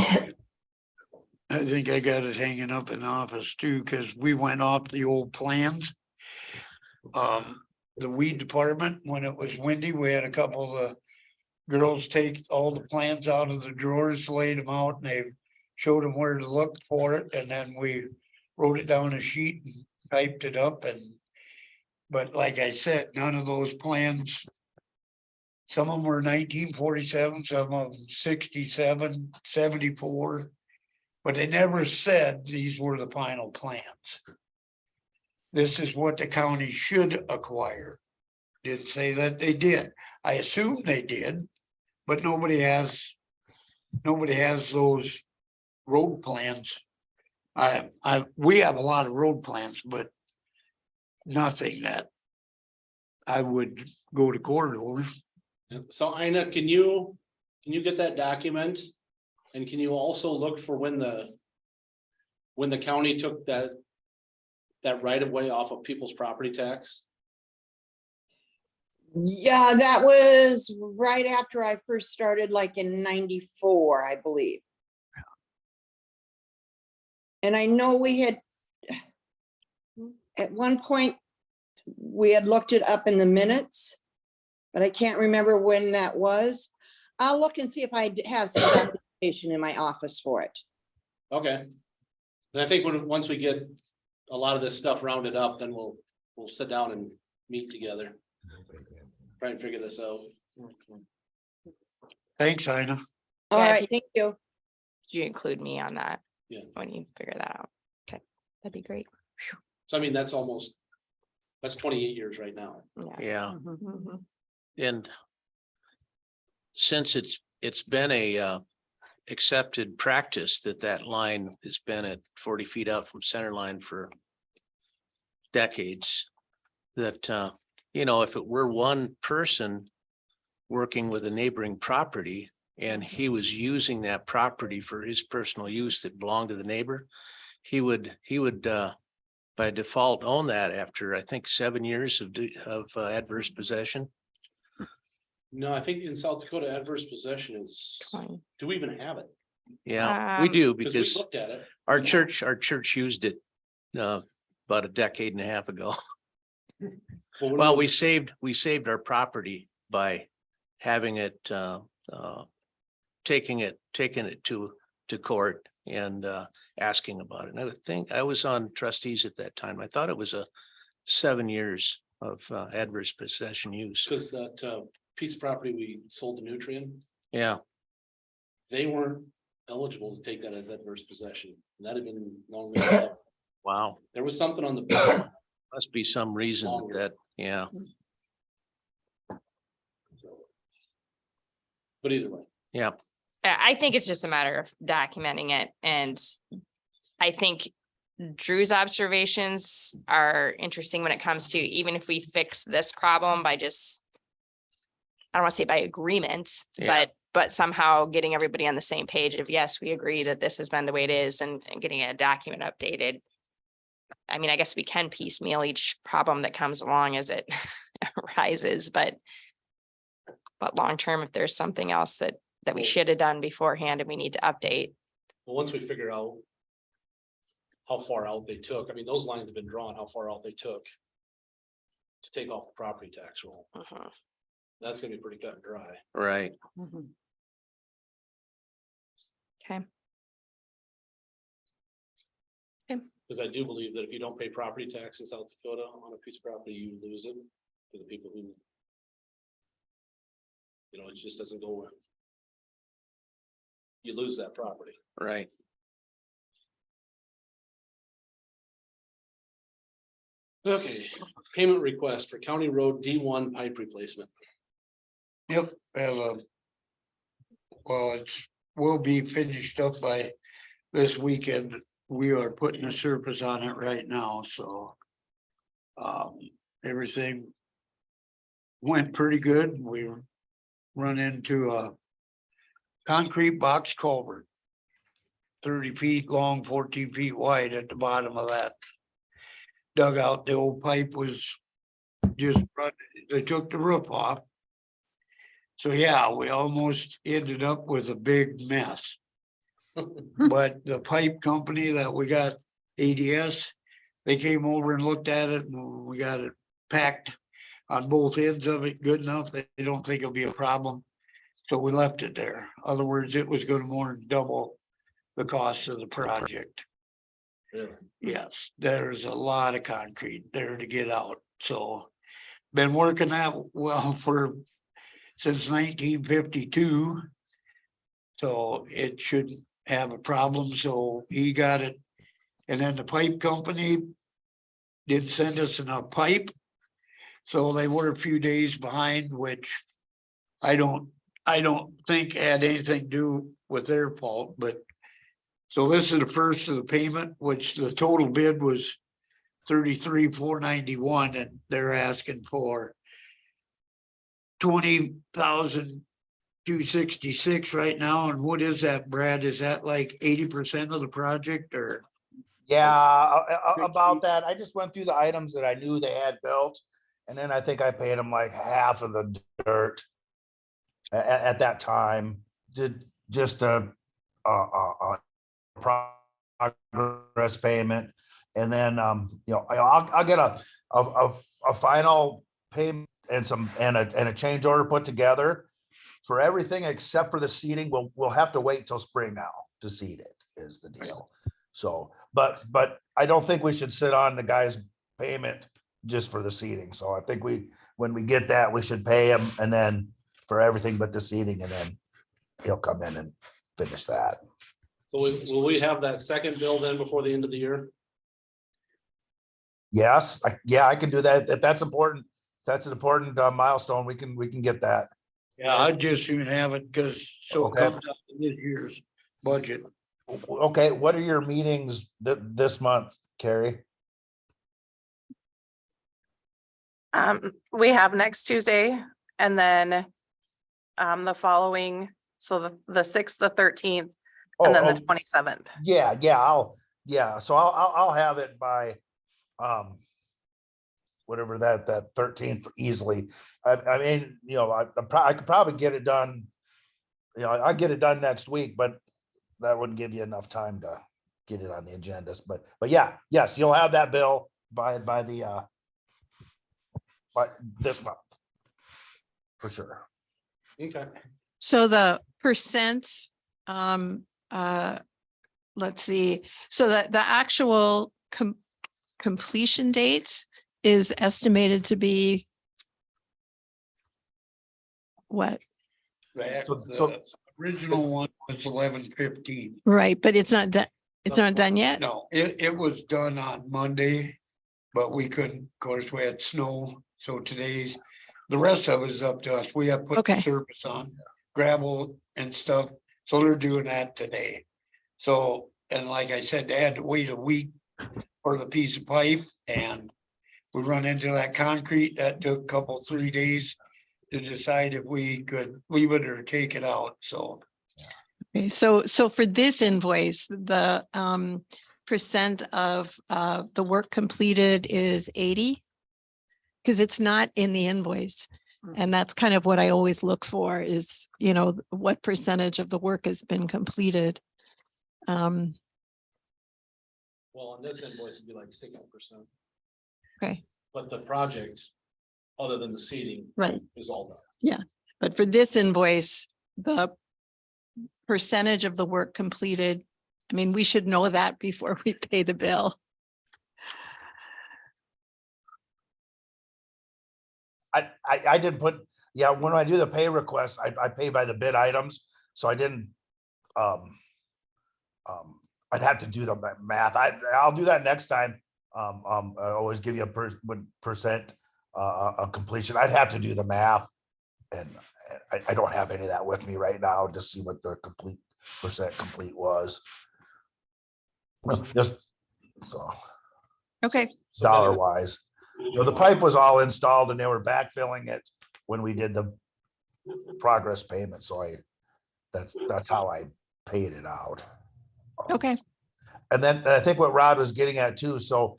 I think I got it hanging up in the office too, because we went off the old plans. The weed department, when it was windy, we had a couple of girls take all the plants out of the drawers, laid them out, and they showed them where to look for it, and then we wrote it down a sheet and typed it up, and but like I said, none of those plans. Some of them were 1947, some of them 67, 74, but they never said these were the final plans. This is what the county should acquire. Didn't say that they did. I assume they did, but nobody has those road plans. We have a lot of road plans, but nothing that I would go to court over. So Ina, can you get that document? And can you also look for when the county took that right of way off of people's property tax? Yeah, that was right after I first started, like in 94, I believe. And I know we had, at one point, we had looked it up in the minutes, but I can't remember when that was. I'll look and see if I have some documentation in my office for it. Okay. And I think once we get a lot of this stuff rounded up, then we'll sit down and meet together. Try and figure this out. Thanks, Ina. All Yeah, if right, you- thank you. You include me on that. Yeah. When you figure that out. Okay, that'd be great. So I mean, that's 28 years right now. Yeah, Mhm. and since it's been a accepted practice that line has been at 40 feet out from center line for decades, that if it were one person working with a neighboring property and he was using that property for his personal use that belonged to the neighbor, he would by default own that after, I think, 7 years of adverse possession. No, I think in South Dakota, adverse possession is, Fine. do we even have it? Yeah, we do, Because we because looked at it. our church used it about a decade and a half ago. what Well, do we saved our property by having it taking it to court and asking about it. And I would think I was on trustees at that time. I thought it was 7 years of adverse possession use. Because that piece of property we sold to Nutrien, Yeah, they weren't eligible to take that as adverse possession. And that'd have been long. ago. wow. There was something on the. Must be some reason Longer. yeah. But either way, Yeah, I think it's just a matter of documenting it, and I think Drew's observations are interesting when it comes to, even if we fix this problem by just, I don't want to say by agreement, Yeah. but somehow getting everybody on the same page of, yes, we agree that this has been the way it is, and getting a document updated. I mean, I guess we can piecemeal each problem that comes along as it arises, but long-term, if there's something else that we should have done beforehand and we need to update. well, once we figure out how far out they took, I mean, those lines have been drawn, how far out they took to take off the property tax roll. Mhm. That's gonna be pretty cut and dry. right. Okay. Because I do believe that if you don't pay property tax in South Dakota on a piece of property, you lose it to the people who. It just doesn't go. You lose that property. Right. Okay, payment request for County Road D1 pipe replacement. Yep, well, will be finished up by this weekend. We are putting the surface on it right now, so. Everything went pretty good. We run into a concrete box culvert. 30 feet long, 14 feet wide at the bottom of that dugout. The old pipe was just run, they took the roof off. So yeah, we almost ended up with a big mess. But the pipe company that we got, ADS, they came over and looked at it and we got it packed on both ends of it good enough. They don't think it'll be a problem. So we left it there. Other words, it was gonna more than double the cost of the project. Really? Yes, there's a lot of concrete there to get out, so. Been working that well since 1952. So it shouldn't have a problem, so he got it. And then the pipe company didn't send us enough pipe. So they were a few days behind, which I don't think had anything to do with their fault, but. So this is the first of the payment, which the total bid was 33,491, and they're asking for 20,266 right now, and what is that, Brad? Is that like 80% of the project or? Yeah, about that. I just went through the items that I knew they had built. And then I think I paid them like half of the dirt. At that time, just a progress payment. And then, I'll get a final payment and a change order put together. For everything except for the seating, we'll have to wait till spring now to seat it, is the deal. So, but I don't think we should sit on the guy's payment just for the seating. So I think when we get that, we should pay him and then for everything but the seating, and then he'll come in and finish that. So will we have that second bill then before the end of the year? Yes, I can do that. If that's important, that's an important milestone. We can get that. Yeah, I'd just soon have it because so it Okay. comes out of this year's budget. Okay, what are your meetings this month, Carrie? We have next Tuesday and then the following, so the 6th, the 13th, and then the 27th. Yeah, so I'll have it by whatever that 13th easily. I mean, I could probably get it done. I'll get it done next week, but that wouldn't give you enough time to get it on the agendas. But yes, you'll have that bill by this month. For sure. Okay. So the percent, let's see, so that the actual completion date is estimated to be what? The original one was 11/15. Right, but it's not done, it's not done yet? No, it was done on Monday, but we couldn't, of course, we had snow, so today's, the rest of it is up to us. We have put the Okay. surface on, gravel and stuff, so they're doing that today. So, and like I said, they had to wait a week for the piece of pipe, and we run into that concrete, that took a couple, 3 days to decide if we could leave it or take it out, so. Okay, so for this invoice, the percent of the work completed is 80? Because it's not in the invoice. And that's kind of what I always look for is, what percentage of the work has been completed. Well, on this invoice it'd be like 60%, Okay, but the project, other than the seating, right. is all done. But for this invoice, the percentage of the work completed, I mean, we should know that before we pay the bill. I didn't put, when I do the pay request, I pay by the bid items, so I didn't. I'd have to do the math. I'll do that next time. I always give you a percent of completion. I'd have to do the math. And I don't have any of that with me right now to see what the percent complete was. Just so Okay, dollar wise. The pipe was all installed and they were backfilling it when we did the progress payment. So that's how I paid it out. okay, And then I think what Rod was getting at too, so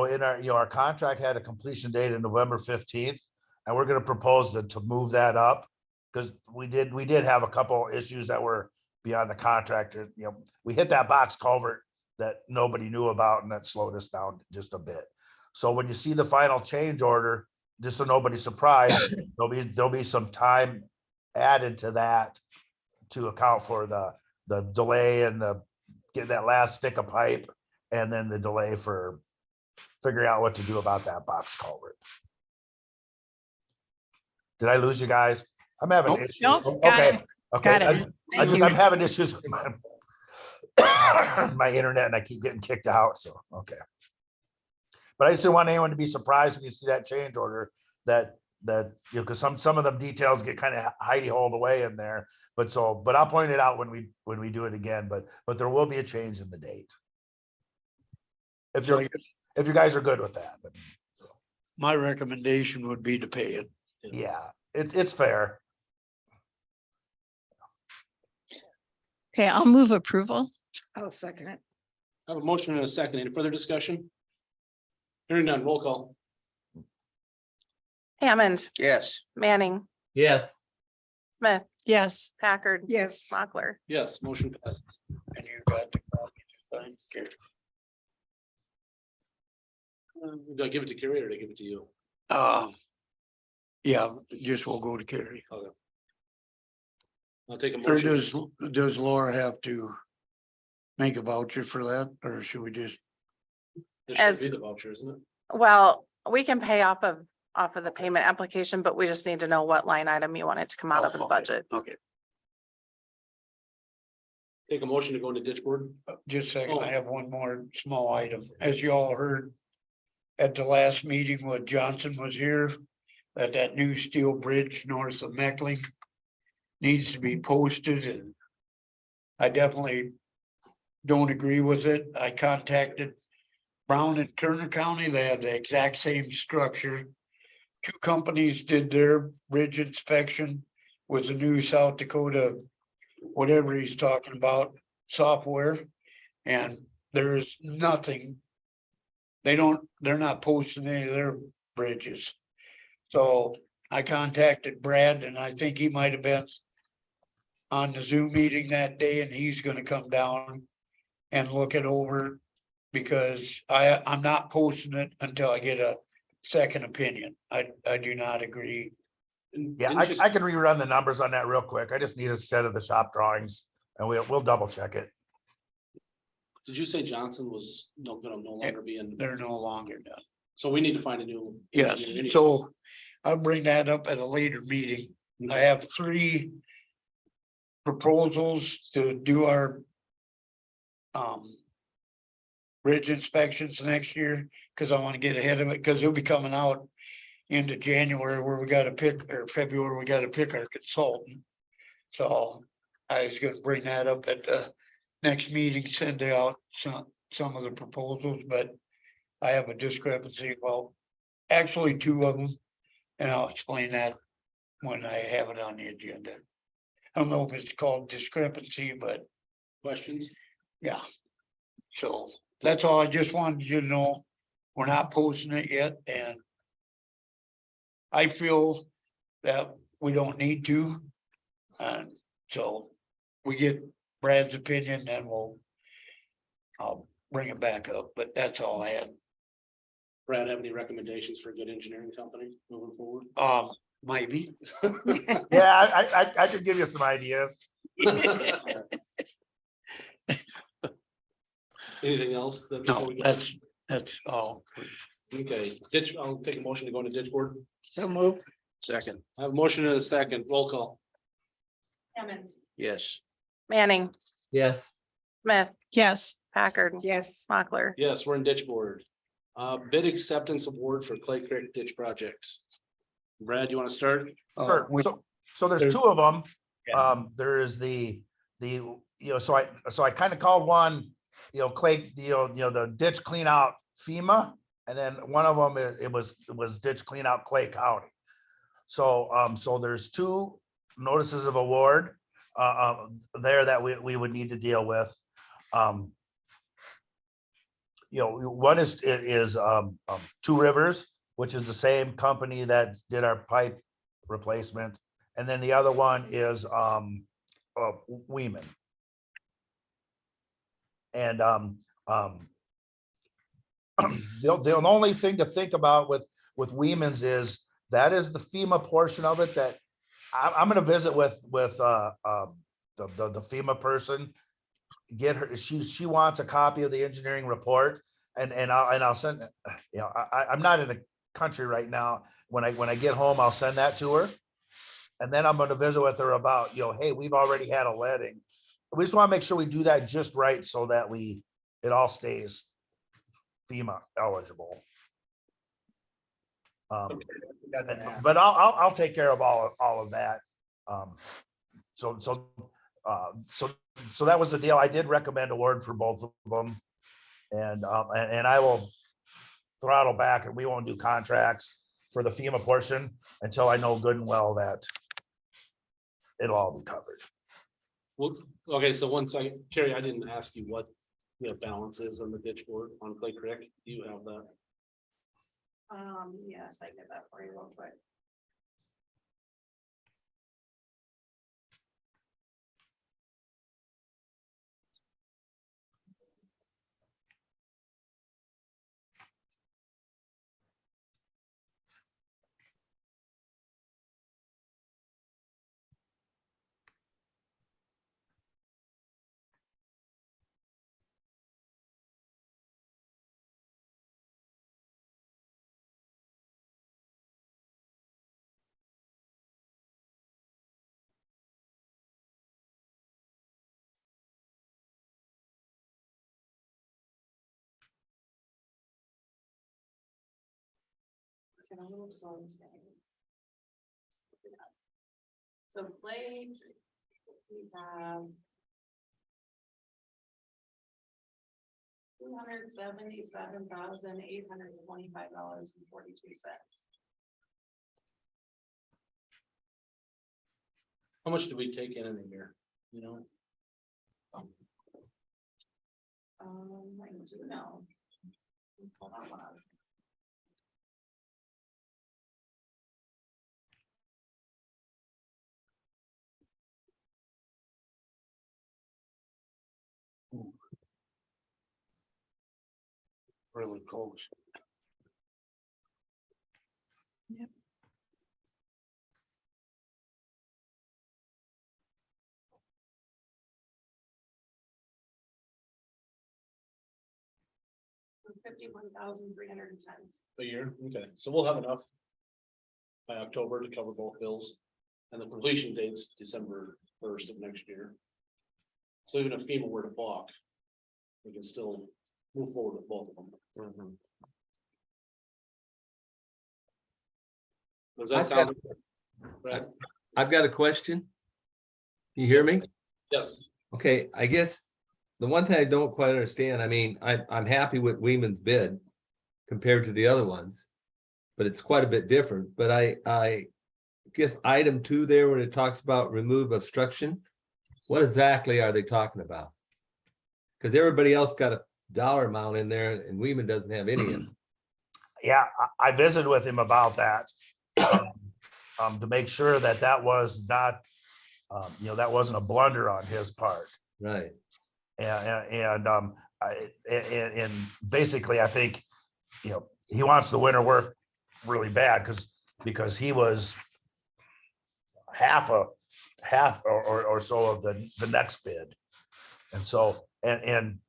in our, our contract had a completion date of November 15th. And we're gonna propose to move that up. Cause we did have a couple issues that were beyond the contractor, we hit that box culvert that nobody knew about and that slowed us down just a bit. So when you see the final change order, just so nobody's surprised, there'll be some time added to that to account for the delay and get that last stick of pipe, and then the delay for figuring out what to do about that box culvert. Did I lose you guys? I'm having Nope. issues. Nope, got Okay, it. okay. Got it. Thank I'm you. having issues with my internet and I keep getting kicked out, so, okay. But I just didn't want anyone to be surprised when you see that change order that, because some of the details get kind of hidey holed away in there. But I'll point it out when we do it again, but there will be a change in the date. If you guys are good with that, but My recommendation would be to pay it. yeah, it's fair. Okay, I'll move approval. I'll second it. I have a motion and a second. Any further discussion? Hearing none, roll call. Hammond, Yes. Manning, Yes, Smith, Yes, Packard. Yes. Mochler. Yes, motion passes. And you got the copy. Thank you. Do I give it to Carrie or do I give it to you? Yeah, just we'll go to Carrie. I'll take a Or motion. does Laura have to make a voucher for that, or should we just? This as- should be the voucher, isn't it? Well, we can pay off of the payment application, but we just need to know what line item you want it to come out of the Okay, budget. Okay, Take a motion to go into ditch board. just a second, Oh. I have one more small item. As you all heard at the last meeting when Johnson was here, that new steel bridge north of Meckling needs to be posted, and I definitely don't agree with it. I contacted Brown and Turner County. They had the exact same structure. Two companies did their bridge inspection with the new South Dakota, whatever he's talking about, software. And there's nothing. They're not posting any of their bridges. So I contacted Brad, and I think he might have been on the Zoom meeting that day, and he's gonna come down and look it over, because I'm not posting it until I get a second opinion. I do not agree. Yeah, I can rerun the numbers on that real quick. I just need a set of the shop drawings and we'll double check it. Did you say Johnson was gonna no longer be in? They're no longer done. So we need to find a new. Yes, engineer anyway. so I'll bring that up at a later meeting. I have 3 proposals to do our bridge inspections next year, because I want to get ahead of it, because it'll be coming out into January where we gotta pick, or February, we gotta pick our consultant. So I was gonna bring that up at the next meeting, send out some of the proposals, but I have a discrepancy, well, actually 2 of them, and I'll explain that when I have it on the agenda. I don't know if it's called discrepancy, but Questions? yeah. So that's all. I just wanted you to know, we're not posting it yet, and I feel that we don't need to. And so we get Brad's opinion, then I'll bring it back up, but that's all I had. Brad, have any recommendations for a good engineering company moving forward? Maybe. Yeah, I could give you some ideas. Anything else? No, that's all. Okay, I'll take a motion to go into ditch board. So move. Second. I have a motion and a second. Roll call. Hammond, Yes. Manning, yes, Smith, yes, Packard. Yes. Mochler. Yes, we're in ditch board. Bid acceptance award for Clay Creek Ditch Project. Brad, you want to start? Sure. So there's 2 of them. There is the, so I kind of called one, Clay, the ditch clean out FEMA. And then one of them, it was ditch clean out Clay County. So there's 2 notices of award there that we would need to deal with. One is Two Rivers, which is the same company that did our pipe replacement. And then the other one is Weeman. And the only thing to think about with Weeman's is that is the FEMA portion of it that I'm gonna visit with the FEMA person. Get her, she wants a copy of the engineering report, and I'll send, I'm not in the country right now. When I get home, I'll send that to her. And then I'm gonna visit with her about, hey, we've already had a letting. We just want to make sure we do that just right so that it all stays FEMA eligible. But I'll take care of all of that. So that was the deal. I did recommend award for both of them. And I will throttle back, and we won't do contracts for the FEMA portion until I know good and well that it'll all be covered. Well, okay, so once Carrie, I didn't ask you what the balance is on the ditch board on Clay Creek. Do you have that? Yes, I get that for you real quick. Get a little slow this day. So Clay, we have 277,825.42. How much do we take in a year? You know? I do know. Hold on, hold on. Really close. $51,310. A year, okay, so we'll have enough. By October to cover both bills, and the completion date's December 1st of next year. So even if FEMA were to balk, we can still move forward with both of them. Does that sound? Brad? I've got a question. You hear me? Yes, Okay, I guess the one thing I don't quite understand, I mean, I'm happy with Weeman's bid compared to the other ones, but it's quite a bit different. But I guess item 2 there, when it talks about remove obstruction, what exactly are they talking about? Because everybody else got a dollar amount in there and Weeman doesn't have any of them. Yeah, I visited with him about that. To make sure that that was not, that wasn't a blunder on his part. Right. And basically, I think, he wants the winter work really bad because he was half or so of the next bid. And so, and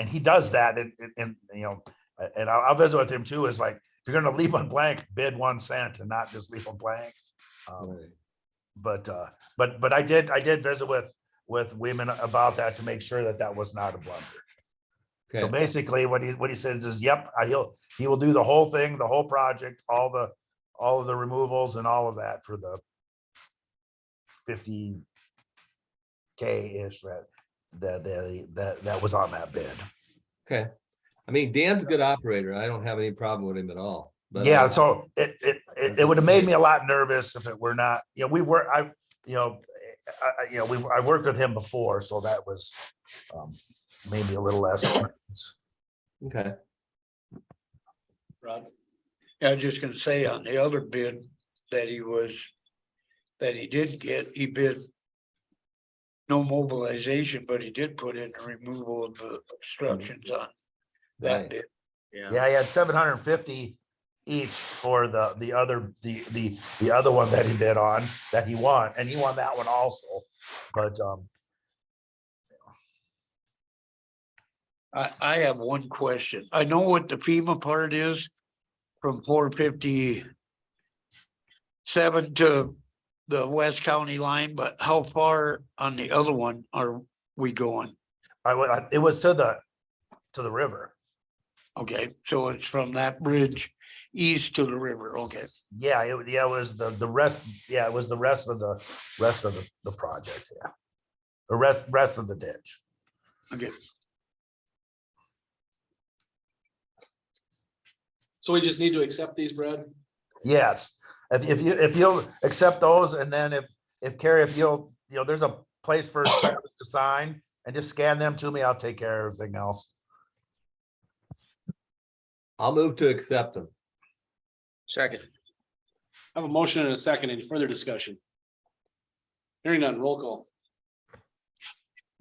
he does that and I'll visit with him too, is like, if you're gonna leave one blank, bid 1 cent and not just leave them blank. Right. But I did visit with Weeman about that to make sure that was not a blunder. So Okay. basically what he says is, yep, he will do the whole thing, the whole project, all of the removals and all of that for the 50K ish that was on that bid. Okay. I mean, Dan's a good operator. I don't have any problem with him at all. But Yeah, so it would have made me a lot nervous if it were not, I worked with him before, so that was maybe a little less. Okay. Rod, Yeah, I was just gonna say on the other bid that he did get, he bid no mobilization, but he did put in the removal of the obstructions on that Right. bid. Yeah, he had 750 each for the other one that he bid on, that he won, and he won that one also. But I have one question. I know what the FEMA part is from 457 to the West County line, but how far on the other one are we going? it was to the river. Okay, so it's from that bridge east to the river. Okay. Yeah, it was the rest. Yeah, it was the rest of the project. Yeah, the rest of the ditch. Okay. so we just need to accept these, Brad? Yes, if you'll accept those, and then if Carrie, if you'll, there's a place for Travis to sign, and just scan them to me, I'll take care of everything else. I'll move to accept them. Second. I have a motion and a second. Any further discussion? Hearing none, roll call.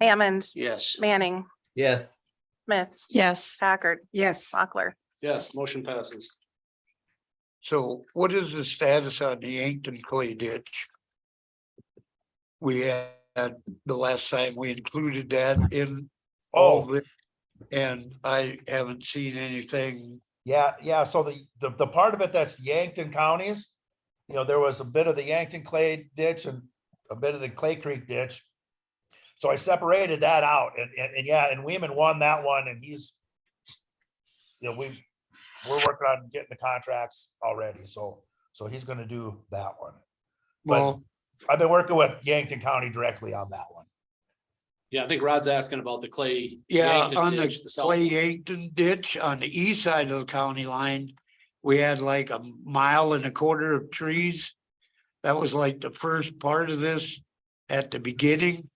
Hammond, Yes. Manning, Yes, Smith, Yes. Packard, Yes. Mochler. Yes, motion passes. So what is the status on the Yankton clay ditch? We had, the last time we included that in all of it. And I haven't seen anything. Yeah, so the part of it that's Yankton counties, there was a bit of the Yankton clay ditch and a bit of the Clay Creek ditch. So I separated that out, and yeah, and Weeman won that one, and he's, we're working on getting the contracts already, so he's gonna do that one. But Well, I've been working with Yankton County directly on that one. Yeah, I think Rod's asking about the clay. yeah, Yankton on ditch, the the south clay one. Yankton ditch on the east side of the county line, we had like 1.25 miles of trees. That was like the first part of this at the beginning.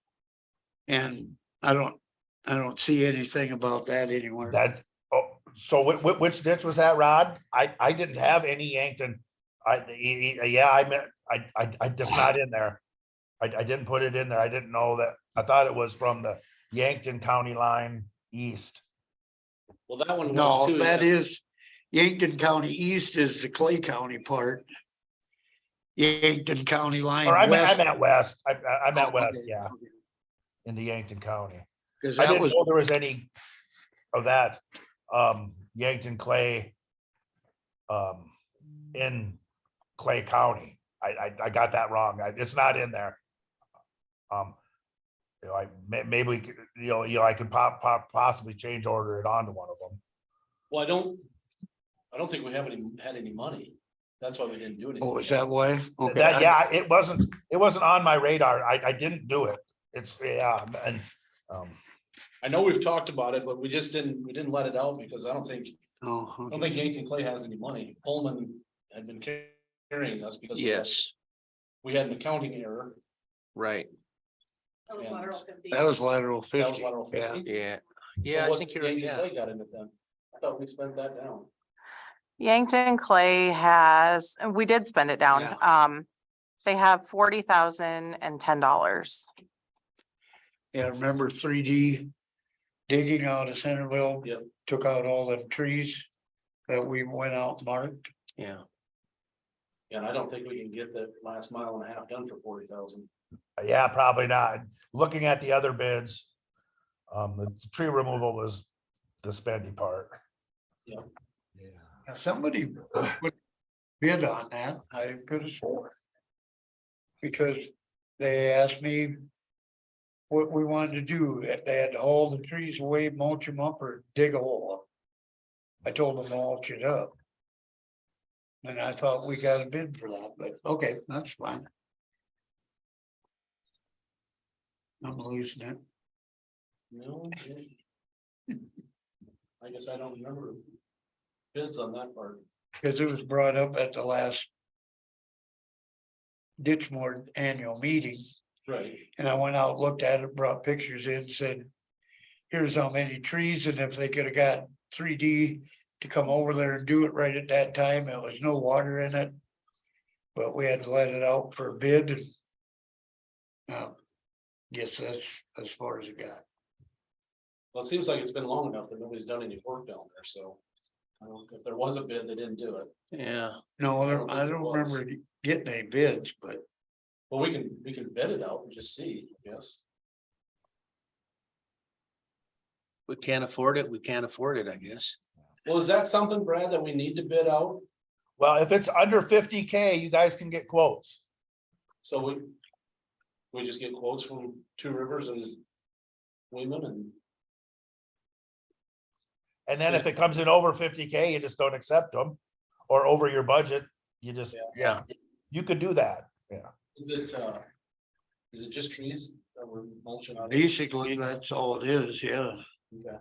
And I don't see anything about that anywhere. That, so which ditch was that, Rod? I didn't have any Yankton. I just not in there. I didn't put it in there. I didn't know that. I thought it was from the Yankton County line east. Well, that one was No, too. that yeah. is, Yankton County East is the Clay County part. Yankton County line Or I west. meant west. I meant Oh, west, okay, yeah, okay. into Yankton County. Cause I that didn't was, know there was any of that, Yankton Clay, in Clay County. I got that wrong. It's not in there. Maybe we could, I could possibly change order it onto one of them. Well, I don't think we had any money. That's why we didn't do anything. oh, is that why? Okay, That, yeah, it wasn't on my radar. I didn't do it. It's, yeah, and, I know we've talked about it, but we didn't let it out because I don't think Oh, Yankton Clay has any money. Pullman had been carrying us because. Yes, We had an accounting error. right. That was that was lateral That was 50. lateral Yeah. 50. Yeah, So yeah, I what's think you're, Yankton yeah. Clay got in it then. I thought we spent that down. Yankton Clay has, and we did spend it down. They have $40,010. Yeah, remember 3D digging out of Centerville? Yep. Took out all them trees that we went out and marked. Yeah. And I don't think we can get that last mile and a half done for 40,000. yeah, probably not. Looking at the other bids, the tree removal was the spendy part. Now, somebody put bid on that, I could have swore. Because they asked me what we wanted to do, if they had to haul the trees away, mulch them up, or dig a hole. I told them mulch it up. And I thought we got a bid for that, but okay, that's fine. I'm losing it. No. I guess I don't remember bids on that part. Cause it was brought up at the last Ditchmore annual meeting, Right. and I went out, looked at it, brought pictures in, said. Here's how many trees, and if they could have got 3D to come over there and do it right at that time, it was no water in it. But we had to let it out for a bid and. Guess that's as far as it got. Well, it seems like it's been long enough that nobody's done any work down there, so. I don't, if there was a bid, they didn't do it. Yeah. No, don't I think it don't was. remember getting any bids, but Well, we can bid it out and just see, yes. We can't afford it, we can't afford it, I guess. Well, is that something, Brad, that we need to bid out? Well, if it's under 50K, you guys can get quotes. So we just get quotes from Two Rivers and Weeman and, And then if it comes in over 50K, you just don't accept them. Or over your budget, you just, yeah, you could do that. Yeah. is it just trees that we're mulching on? basically that's all it is, yeah. Okay.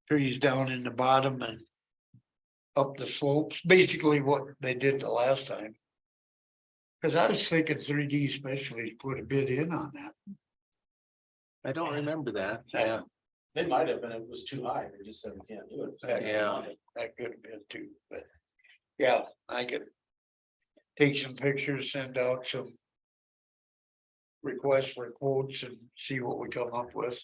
Trees down in the bottom and. up the slopes, basically what they did the last time. Cause I was thinking 3D Specialties put a bid in on that. I don't remember that. Yeah. They might have, and it was too high. They just said we can't do it. Yeah. That could have been too, but yeah, I could take some pictures, send out some requests for quotes and see what we come up with.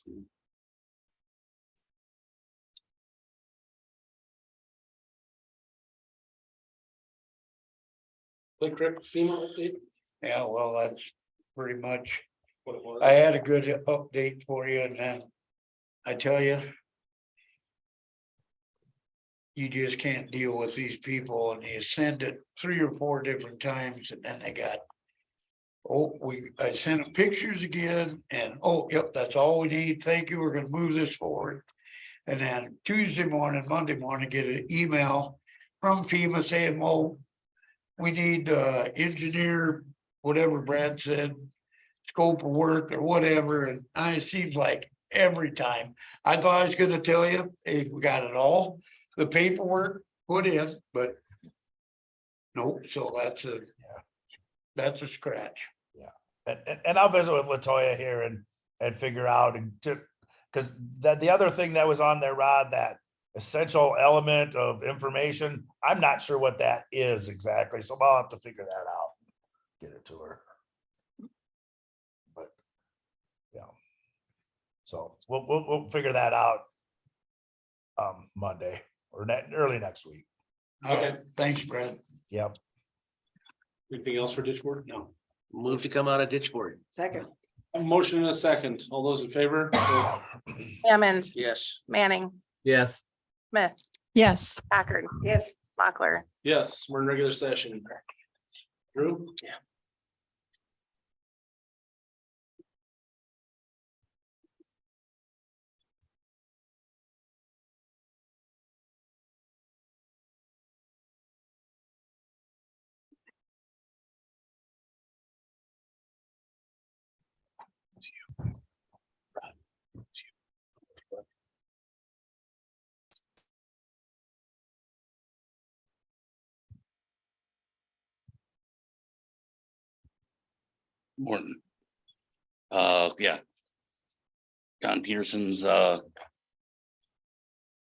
Quick FEMA update. Yeah, well, that's pretty much, What it was. I had a good update for you and then I tell you. You just can't deal with these people and you send it 3 or 4 different times and then they got. Oh, I sent them pictures again and, oh, yep, that's all we need. Thank you. We're gonna move this forward. And then Tuesday morning, Monday morning, get an email from FEMA saying, well. We need engineer, whatever Brad said, scope of work or whatever, and I seemed like every time. I thought I was gonna tell you, hey, we got it all, the paperwork put in, but. Nope, so that's a scratch. And I'll visit with Latoya here and figure out and to, because the other thing that was on there, Rod, that essential element of information, I'm not sure what that is exactly, so I'll have to figure that out. Get it to her. But, yeah. So we'll figure that out. Monday or early next week. Okay, thanks, Brad. Yep. Anything else for ditch board? No. Move to come out of ditch board. Second. A motion and a second. All those in favor? Hammond, Yes. Manning, Yes. Smith, Yes. Packard, Yes. Mochler. Yes, we're in regular session. Drew? Yeah. Morning. Yeah. John Peterson's,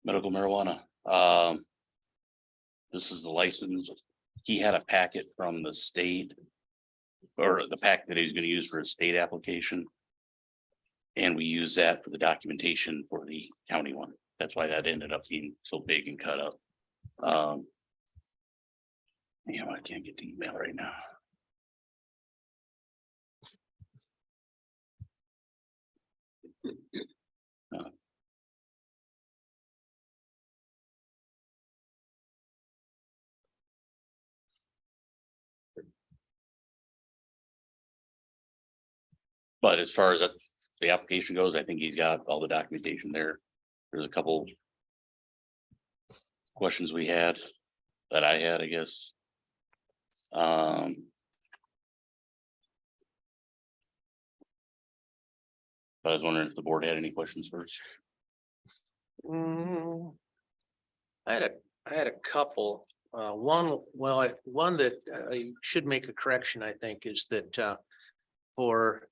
medical marijuana. This is the license. He had a packet from the state. Or the packet that he was gonna use for a state application. And we use that for the documentation for the county one. That's why that ended up being so big and cut up. Yeah, I can't get the email right now. But as far as the application goes, I think he's got all the documentation there. There's a couple questions we had that I had, I guess. But I was wondering if the board had any questions first. I had a couple, one that I should make a correction, I think, is that for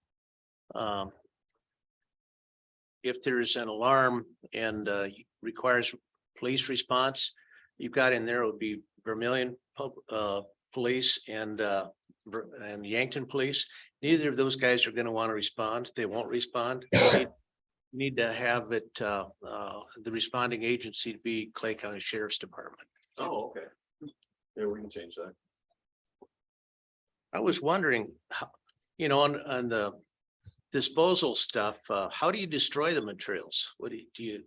if there's an alarm and requires police response, you've got in there would be Vermillion Police and Yankton Police. Neither of those guys are going to want to respond. They won't respond. Need to have it, the responding agency to be Clay County Sheriff's Department. Oh, okay. Yeah, we can change that. I was wondering, how, on the disposal stuff, how do you destroy the materials? What do you?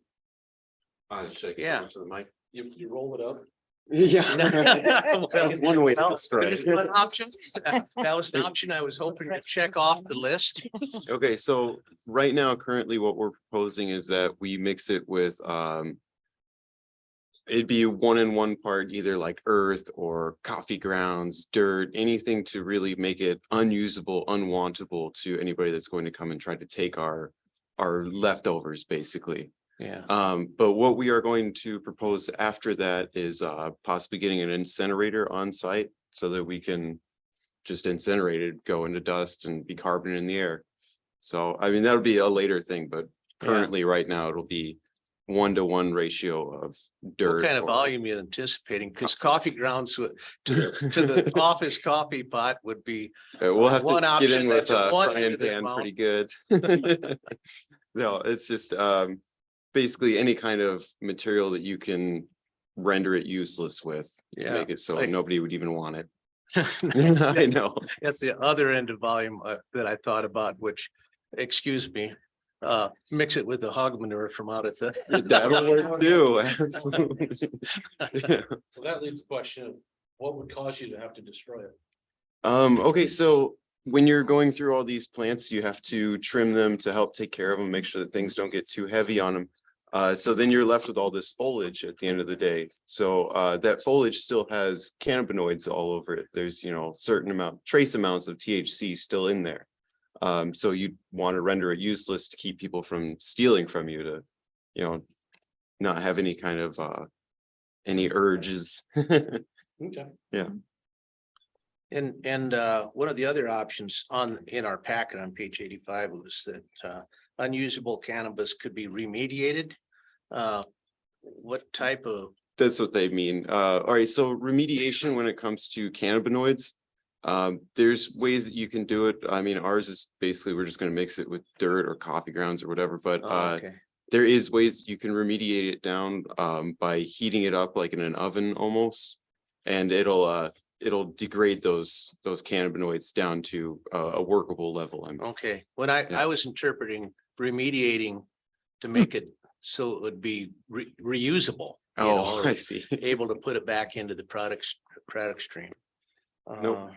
Yeah. You roll it up. That's one way to destroy it. One option. That was an option I was hoping to check off the list. Okay, so right now, currently what we're proposing is that we mix it with it'd be 1 in 1 part, either like earth or coffee grounds, dirt, anything to really make it unusable, unwantable to anybody that's going to come and try to take our leftovers, basically. Yeah. But what we are going to propose after that is possibly getting an incinerator on site so that we can just incinerate it, go into dust and be carbon in the air. So, I mean, that'll be a later thing, but Yeah. currently, right now, it'll be 1-to-1 ratio of dirt. What kind of or- volume you anticipating? Because coffee grounds to the office coffee pot would be, We'll have one to get option in with that's at one frying end of the pan amount. pretty good. No, it's just basically any kind of material that you can render it useless with. Yeah, Make it so like- nobody would even want it. I know. at the other end of volume that I thought about, which, excuse me, mix it with the hog manure from out at the. That'll work too, absolutely. Yeah. So that leads the question of what would cause you to have to destroy it? Okay, so when you're going through all these plants, you have to trim them to help take care of them, make sure that things don't get too heavy on them. So then you're left with all this foliage at the end of the day. So that foliage still has cannabinoids all over it. There's, certain trace amounts of THC still in there. So you want to render it useless to keep people from stealing from you to, not have any kind of any urges. Okay. Yeah. And one of the other options in our packet on page 85 was that unusable cannabis could be remediated. What type of, That's what they mean. All right, so remediation when it comes to cannabinoids, there's ways that you can do it. I mean, ours is basically, we're just gonna mix it with dirt or coffee grounds or whatever, but okay, there is ways that you can remediate it down by heating it up like in an oven almost. And it'll degrade those cannabinoids down to a workable level. okay. When I was interpreting remediating to make it so it would be reusable. you know, Oh, or I see. able to put it back into the product stream. Nope.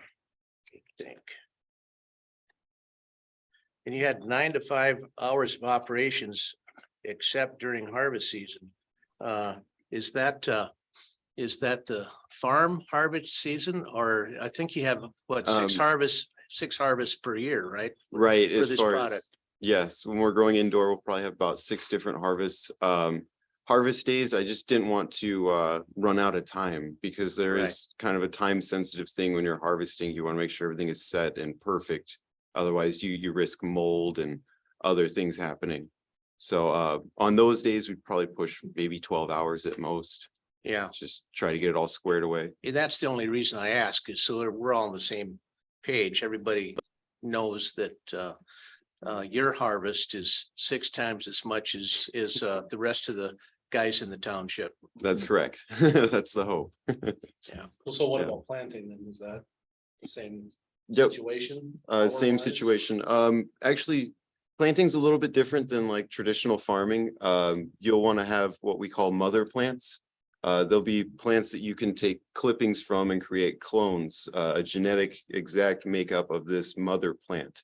Think. And you had 9 to 5 hours of operations, except during harvest season. Is that the farm harvest season, or I think you have, what, six harvests per year, right? Right, For as this far product. as, yes, when we're growing indoor, we'll probably have about 6 different harvests. Harvest days, I just didn't want to run out of time because there is kind of a time sensitive thing when you're harvesting. You want to make sure everything is set and perfect. Otherwise, you risk mold and other things happening. So on those days, we'd probably push maybe 12 hours at most. Yeah, Just try to get it all squared away. that's the only reason I ask is so that we're all on the same page. Everybody knows that your harvest is 6 times as much as the rest of the guys in the township. That's correct. That's the hope. Yeah. So what Yeah. about planting then? Is that the same Yep. situation? Same Power-wise? situation. Actually, planting's a little bit different than like traditional farming. You'll want to have what we call mother plants. There'll be plants that you can take clippings from and create clones, a genetic exact makeup of this mother plant.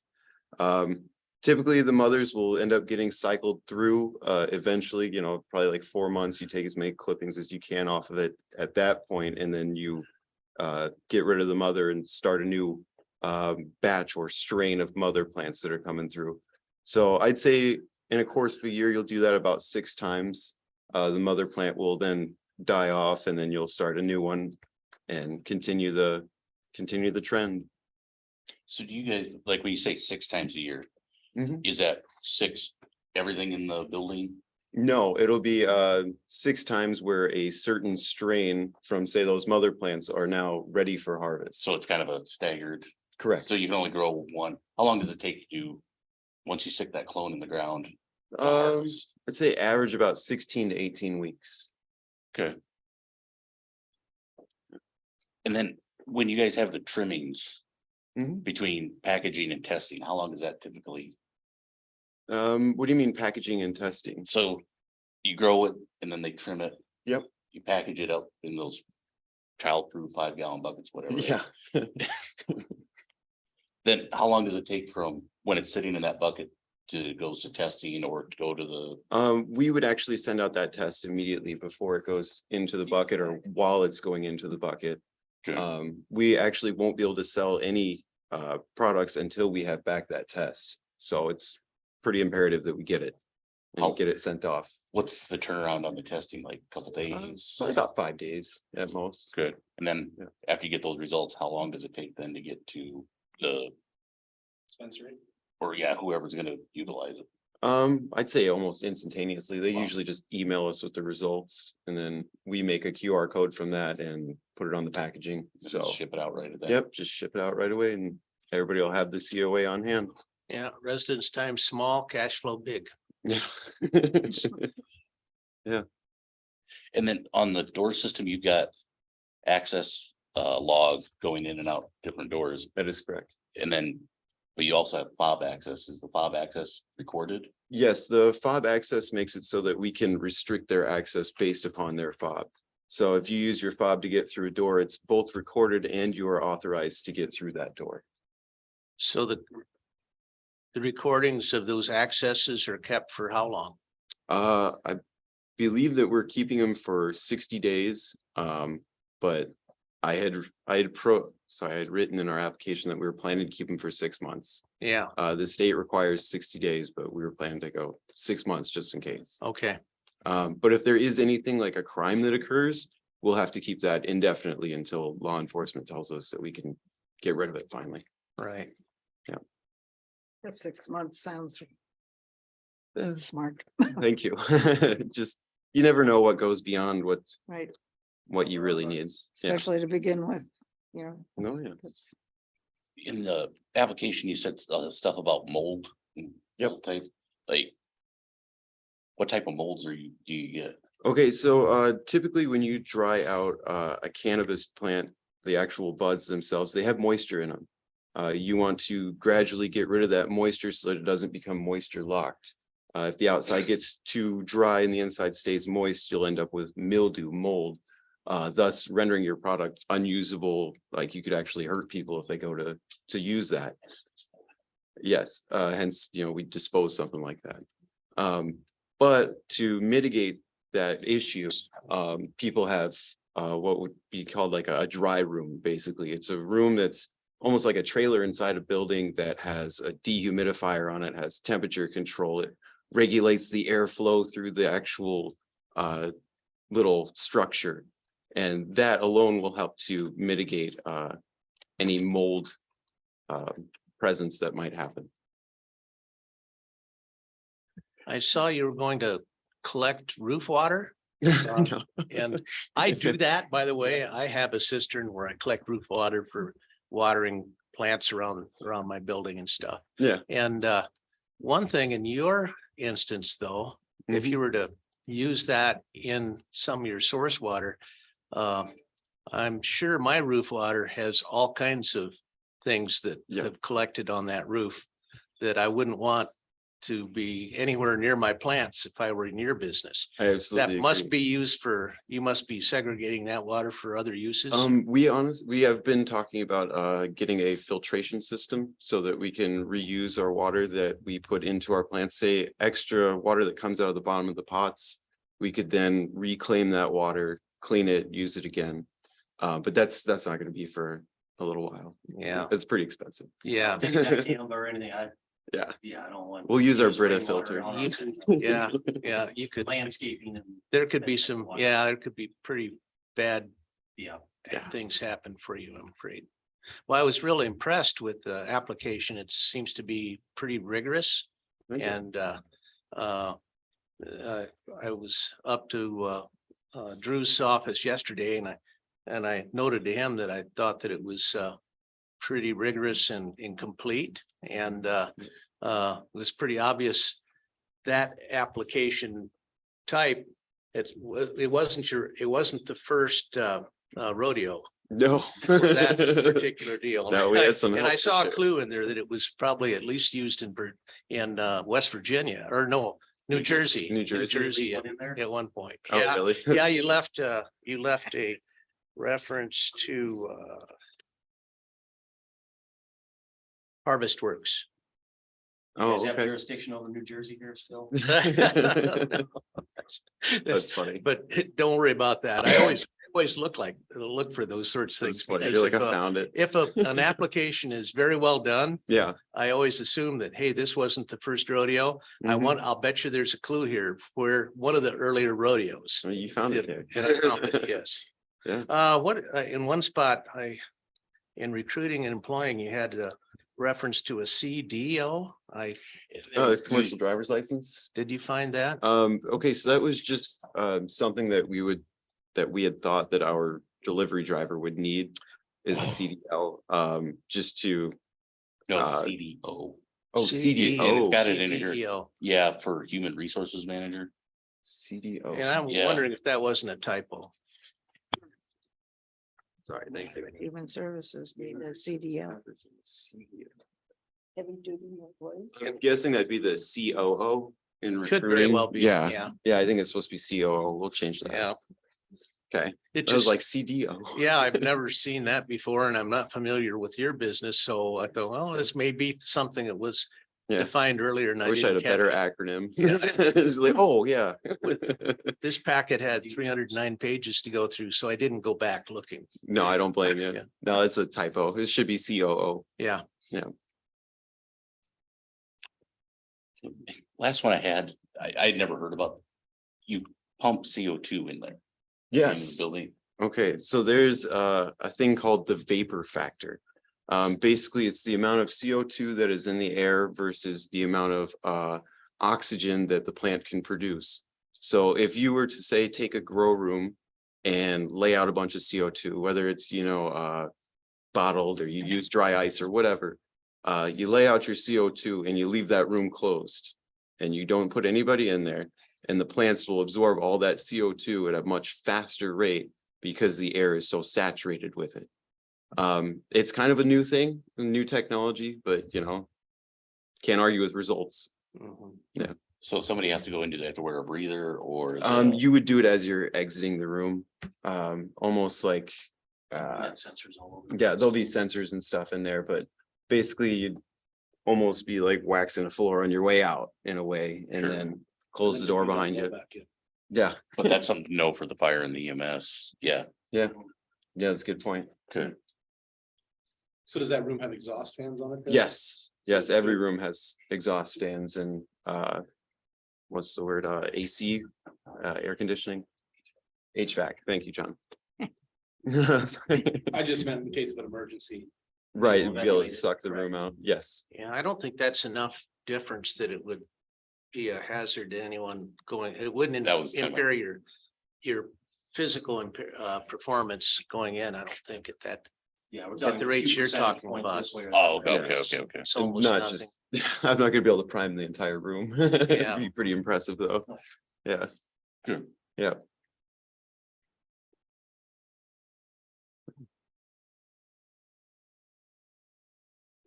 Typically, the mothers will end up getting cycled through eventually, probably like 4 months. You take as many clippings as you can off of it at that point, and then you get rid of the mother and start a new batch or strain of mother plants that are coming through. So I'd say in a course of a year, you'll do that about 6 times. The mother plant will then die off, and then you'll start a new one and continue the trend. So do you guys, like when you say 6 times a year, Mhm. is that 6, everything in the building? No, it'll be 6 times where a certain strain from, say, those mother plants are now ready for harvest. So it's kind of a staggered, Correct. so you can only grow one. How long does it take you, once you stick that clone in the ground? to I'd harvest? say average about 16 to 18 weeks. Okay. And then when you guys have the trimmings Mhm. between packaging and testing, how long does that typically? What do you mean packaging and testing? So you grow it and then they trim it. Yep. You package it up in those childproof 5-gallon buckets, whatever. Yeah. Then how long does it take from when it's sitting in that bucket to it goes to testing or to go to the? We would actually send out that test immediately before it goes into the bucket or while it's going into the bucket. Okay. We actually won't be able to sell any products until we have back that test. So it's pretty imperative that we get it. and get it sent off. What's the turnaround on the testing, like a couple days? Probably about 5 days at most. Good. And then Yeah. after you get those results, how long does it take then to get to the, Dispensary. or yeah, whoever's gonna utilize it? I'd say almost instantaneously. They usually just email us with the results and then we make a QR code from that and put it on the packaging. And So, ship it out right at that? yep, just ship it out right away and everybody will have the COA on hand. Yeah, residence time small, cash flow big. Yeah. And then on the door system, you've got access log going in and out different doors. That is correct. And then, but you also have fob access. Is the fob access recorded? Yes, the fob access makes it so that we can restrict their access based upon their fob. So if you use your fob to get through a door, it's both recorded and you are authorized to get through that door. So the recordings of those accesses are kept for how long? I believe that we're keeping them for 60 days. But I had written in our application that we were planning to keep them for 6 months. Yeah, The state requires 60 days, but we were planning to go 6 months just in case. okay, But if there is anything like a crime that occurs, we'll have to keep that indefinitely until law enforcement tells us that we can get rid of it finally. right. The 6 months sounds smart, Thank you. Just, you never know what goes beyond right? what you really need. Yeah. To begin with, you know. No, yeah. That's- In the application, you said stuff about mold. And mold type, like. What type of molds do you get? Okay, so typically when you dry out a cannabis plant, the actual buds themselves, they have moisture in them. You want to gradually get rid of that moisture so that it doesn't become moisture locked. If the outside gets too dry and the inside stays moist, you'll end up with mildew, mold, thus rendering your product unusable. Like you could actually hurt people if they go to use that. Yes, hence, we dispose something like that. But to mitigate that issue, people have what would be called like a dry room, basically. It's a room that's almost like a trailer inside a building that has a dehumidifier on it, has temperature control. It regulates the airflow through the actual little structure. And that alone will help to mitigate any mold presence that might happen. I saw you were going to collect roof water. No. And I do that, by the way. I have a cistern where I collect roof water for watering plants around my building and stuff. Yeah. And one thing in your instance, though, if you were to use that in some of your source water, I'm sure my roof water has all kinds of things that have collected on that roof that I wouldn't want to be anywhere near my plants if I were in your business. I absolutely That must agree. be used for, you must be segregating that water for other uses. We have been talking about getting a filtration system so that we can reuse our water that we put into our plants, say extra water that comes out of the bottom of the pots. We could then reclaim that water, clean it, use it again. But that's not going to be for a little while. Yeah. It's pretty expensive. Yeah. Or anything, Yeah, I don't want. we'll use our use Brita rainwater filter. on it. Yeah, yeah, you could, Landscaping and. there could be some, yeah, there could be pretty bad Yeah. things happen for you, I'm afraid. Well, I was really impressed with the application. It seems to be pretty rigorous. Thank you. And I was up to Drew's office yesterday and I noted to him that I thought that it was pretty rigorous and incomplete. And it was pretty obvious that application type, it wasn't the first rodeo No. for that particular deal. No, we had some And help I for saw a sure. clue in there that it was probably at least used in West Virginia, or no, New Jersey. New Jersey. At one point. Oh, Yeah, really? yeah, you left a reference to Harvest Works. You Oh, guys have okay. jurisdiction over New Jersey here still? That's funny. But don't worry about that. always look for those sorts of That's things. funny. I because feel like if I a- found it. If an application is very well done, Yeah. I always assume that, hey, this wasn't the first rodeo. Mhm. I'll bet you there's a clue here where one of the earlier rodeos. Oh, you found it there. And I found it, yes. Yeah. In one spot, in recruiting and employing, you had a reference to a CDO. Commercial driver's license. Did you find that? Okay, so that was just something that we had thought that our delivery driver would need is a CDL, just to, No, Uh, CDO. oh, CDO. And it's CDO, got it in here. CDO. Yeah, for human resources manager. CDO. And I'm Yeah. wondering if that wasn't a typo. Sorry, thank you. Human Services need a CDL. Heavy duty employees. I'm guessing that'd be the COO in Could very recruiting. well be. Yeah, yeah, I think it's supposed to be COO. We'll change that. Yeah. Okay, It I was just, like CDO. yeah, I've never seen that before and I'm not familiar with your business. So I thought, well, this may be something that was Yeah. defined earlier and I I wish I had a didn't catch better it. acronym. It's like, oh, yeah. This packet had 309 pages to go through, so I didn't go back looking. No, I don't blame you. Yeah. No, it's a typo. It should be COO. Yeah. Last one I had, I'd never heard about. You pump CO2 in there. in the Yes. Building. Okay, so there's a thing called the vapor factor. Basically, it's the amount of CO2 that is in the air versus the amount of oxygen that the plant can produce. So if you were to say, take a grow room and lay out a bunch of CO2, whether it's, bottled or you use dry ice or whatever, you lay out your CO2 and you leave that room closed and you don't put anybody in there, and the plants will absorb all that CO2 at a much faster rate because the air is so saturated with it. It's kind of a new thing, a new technology, but can't argue with results. Mhm. So somebody has to go into that to wear a breather or. You would do it as you're exiting the room, almost like, Net sensors all over. yeah, there'll be sensors and stuff in there, but basically you'd almost be like waxing the floor on your way out in a way, and Sure. then close the door behind you. Yeah, But that's something to know for the fire and the EMS. Yeah, yeah, that's a good point. good. So does that room have exhaust fans on it? then? Yes, yes, every room has exhaust fans and what's the word, AC, air conditioning. HVAC, thank you, John. I just meant in case of an emergency. Right, be able to Evaluate it, suck the room out, yes. Yeah, I don't think that's enough difference that it would be a hazard to anyone going, it wouldn't That was kinda- impair your physical performance going in. I don't think at that. Yeah. we're At talking the a rates few you're percentage talking points about. this way or Oh, that way. okay, okay, okay. It's And almost not nothing. just, I'm not gonna be able to prime the entire room. It'd Yeah. be pretty impressive, though. Yeah. Good. Yeah.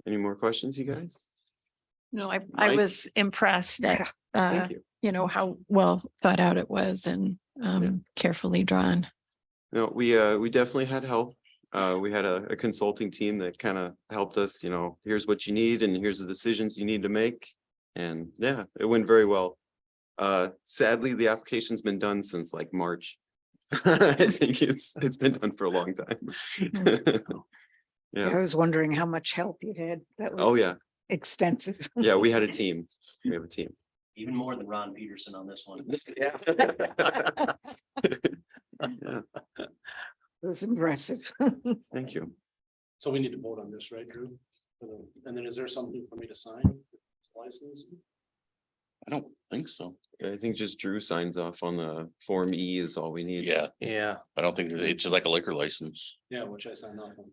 Any more questions, you guys? No, I Mike? was impressed at, Thank you. how well thought out it was and carefully drawn. No, we definitely had help. We had a consulting team that kind of helped us, here's what you need and here's the decisions you need to make. And yeah, it went very well. Sadly, the application's been done since like March. I think it's been done for a long time. Yeah. was wondering how much help you had. That Oh, yeah. extensive. Yeah, we had a team. We have a team. Even more than Ron Peterson on this one. Yeah. It was impressive. Thank you. So we need to vote on this, right, Drew? And then is there something for me to sign? License? I don't think so. I think just Drew signs off on the Form E is all we need. Yeah, Yeah, I don't think it's just like a liquor license. Yeah, which I signed off on.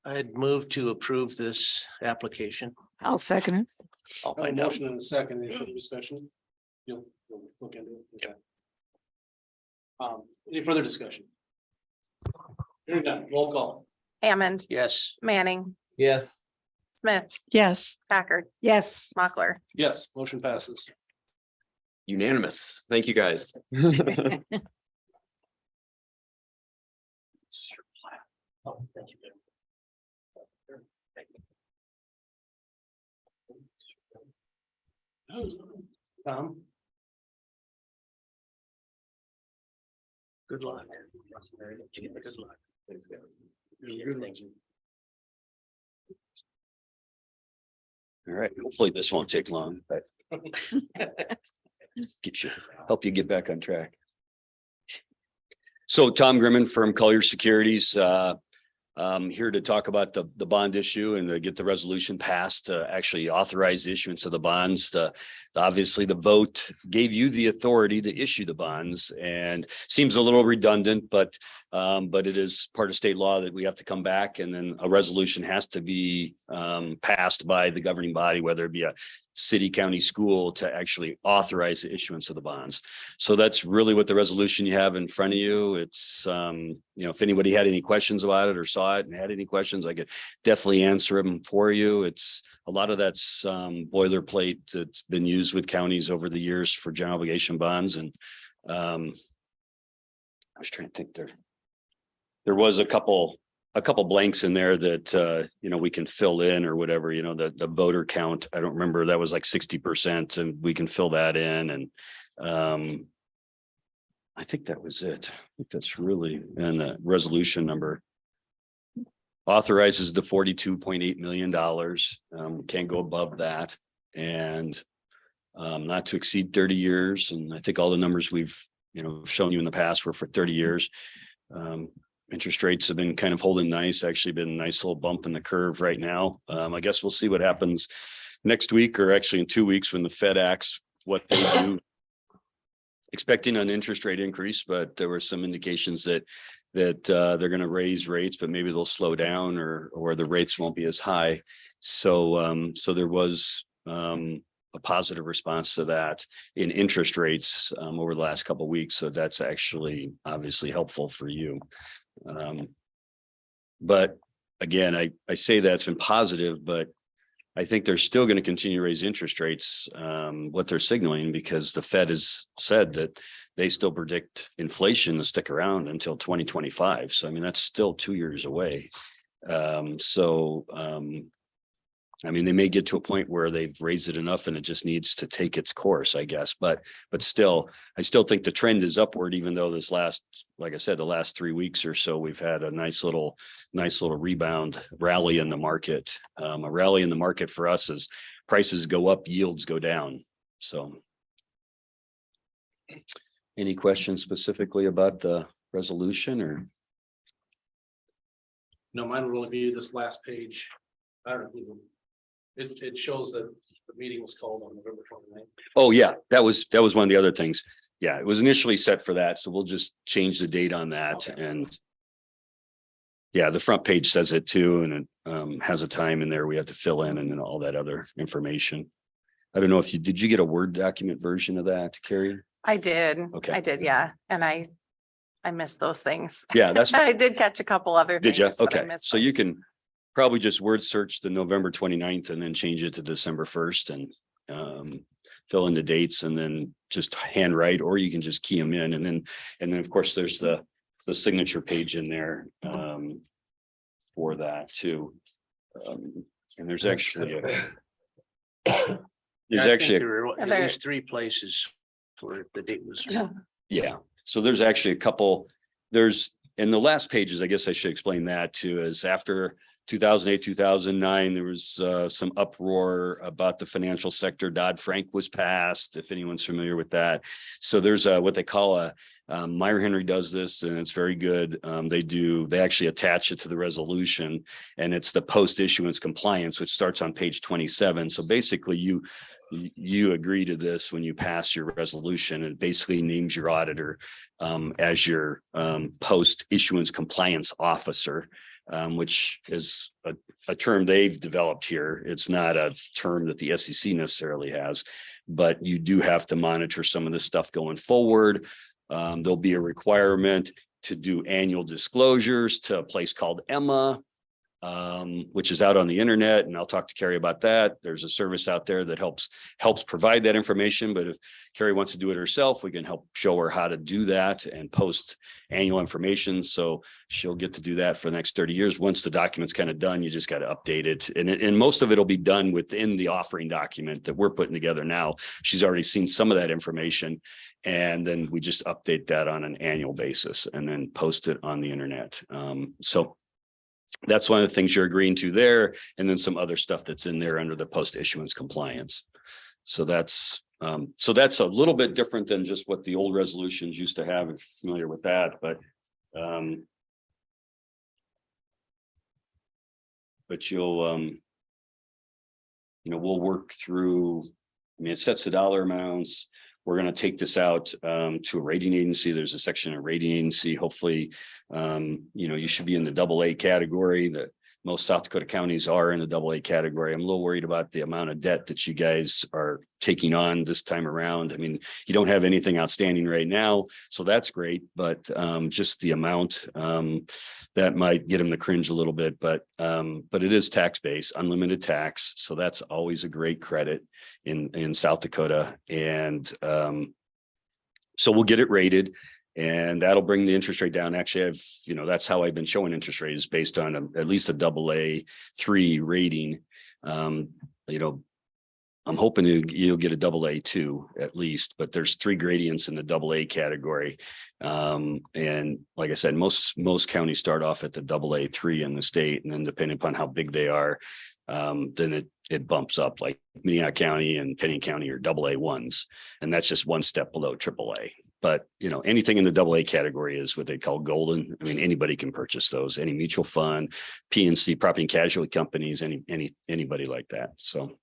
I'd move to approve this application. I'll second it. I'll I have a find out. motion and a second, any further discussion? You'll look into it. Okay. Any further discussion? Hearing none, roll call. Hammond, Yes. Manning, Yes. Smith, Yes. Packard, Yes. Mochler. Yes, motion passes. Unanimous. Thank you, guys. Oh, thank you. Tom? Good luck. All right, hopefully this won't take long, but help you get back on track. So Tom Grimman from Collier Securities, here to talk about the bond issue and to get the resolution passed to actually authorize the issuance of the bonds. Obviously, the vote gave you the authority to issue the bonds, and seems a little redundant, but it is part of state law that we have to come back, and then a resolution has to be passed by the governing body, whether it be a city, county, school, to actually authorize the issuance of the bonds. So that's really what the resolution you have in front of you. It's, if anybody had any questions about it or saw it and had any questions, I could definitely answer them for you. It's a lot of that's boilerplate that's been used with counties over the years for general obligation bonds. And I was trying to think there was a couple blanks in there that, we can fill in or whatever, the voter count. I don't remember, that was like 60%, and we can fill that in. And I think that was it. I think that's really, and the resolution number authorizes the $42.8 million. Can't go above that, and not to exceed 30 years. And I think all the numbers we've, shown you in the past were for 30 years. Interest rates have been kind of holding nice, actually been a nice little bump in the curve right now. I guess we'll see what happens next week, or actually in 2 weeks, when the Fed acts what they do. Expecting an interest rate increase, but there were some indications that they're going to raise rates, but maybe they'll slow down, or the rates won't be as high. So there was a positive response to that in interest rates over the last couple of weeks. So that's actually obviously helpful for you. But again, I say that's been positive, but I think they're still going to continue to raise interest rates, what they're signaling, because the Fed has said that they still predict inflation to stick around until 2025. So, I mean, that's still 2 years away. They may get to a point where they've raised it enough and it just needs to take its course, I guess. But still, I still think the trend is upward, even though like I said, the last 3 weeks or so, we've had a nice little rebound rally in the market. A rally in the market for us is prices go up, yields go down. So any questions specifically about the resolution, or? No, mine will really be this last page. I don't know. It shows that the meeting was called on November 29th. Oh, yeah, that was one of the other things. Yeah, it was initially set for that, so we'll just change the date on that. Okay. And yeah, the front page says it too, and it has a time in there we have to fill in, and then all that other information. I don't know if did you get a Word document version of that, Carrie? I did. Okay. I did, yeah. And I missed those things. Yeah, that's. I did catch a couple other things. Did you? but I Okay, missed so you those. can probably just word search the November 29th and then change it to December 1st and fill in the dates, and then just handwrite, or you can just key them in. And then of course there's the signature page in there for that too. And there's actually There were at least 3 places where the date was. yeah. So there's actually a couple, in the last pages, I guess I should explain that too, is after 2008, 2009, there was some uproar about the financial sector. Dodd-Frank was passed, if anyone's familiar with that. So there's what they call Meyer Henry does this, and it's very good. They actually attach it to the resolution, and it's the post-issuance compliance, which starts on page 27. So basically you agree to this when you pass your resolution, and it basically names your auditor as your post-issuance compliance officer. Which is a term they've developed here. It's not a term that the SEC necessarily has, but you do have to monitor some of this stuff going forward. There'll be a requirement to do annual disclosures to a place called Emma. which is out on the internet, and I'll talk to Carrie about that. There's a service out there that helps provide that information, but if Carrie wants to do it herself, we can help show her how to do that and post annual information. So she'll get to do that for the next 30 years. Once the document's kind of done, you just got to update it. And most of it will be done within the offering document that we're putting together now. She's already seen some of that information. And then we just update that on an annual basis and then post it on the internet. So that's one of the things you're agreeing to there, and then some other stuff that's in there under the post issuance compliance. So that's a little bit different than just what the old resolutions used to have. If you're familiar with that, but you'll we'll work through. I mean, it sets the dollar amounts. We're going to take this out to a rating agency. There's a section of rating agency. Hopefully, you should be in the AA category. That most South Dakota counties are in the AA category. I'm a little worried about the amount of debt that you guys are taking on this time around. I mean, you don't have anything outstanding right now, so that's great. But just the amount that might get them to cringe a little bit. But it is tax based, unlimited tax, so that's always a great credit in South Dakota. And so we'll get it rated, and that'll bring the interest rate down. Actually, that's how I've been showing interest rates based on at least a AA3 rating. I'm hoping you'll get a AA2 at least, but there's 3 gradients in the AA category. And like I said, most counties start off at the AA3 in the state, and then depending upon how big they are, then it bumps up. Like Minnehaha County and Pennington County are AA1s, and that's just one step below AAA. But anything in the AA category is what they call golden. I mean, anybody can purchase those. Any mutual fund, PNC, property and casualty companies, anybody like that. So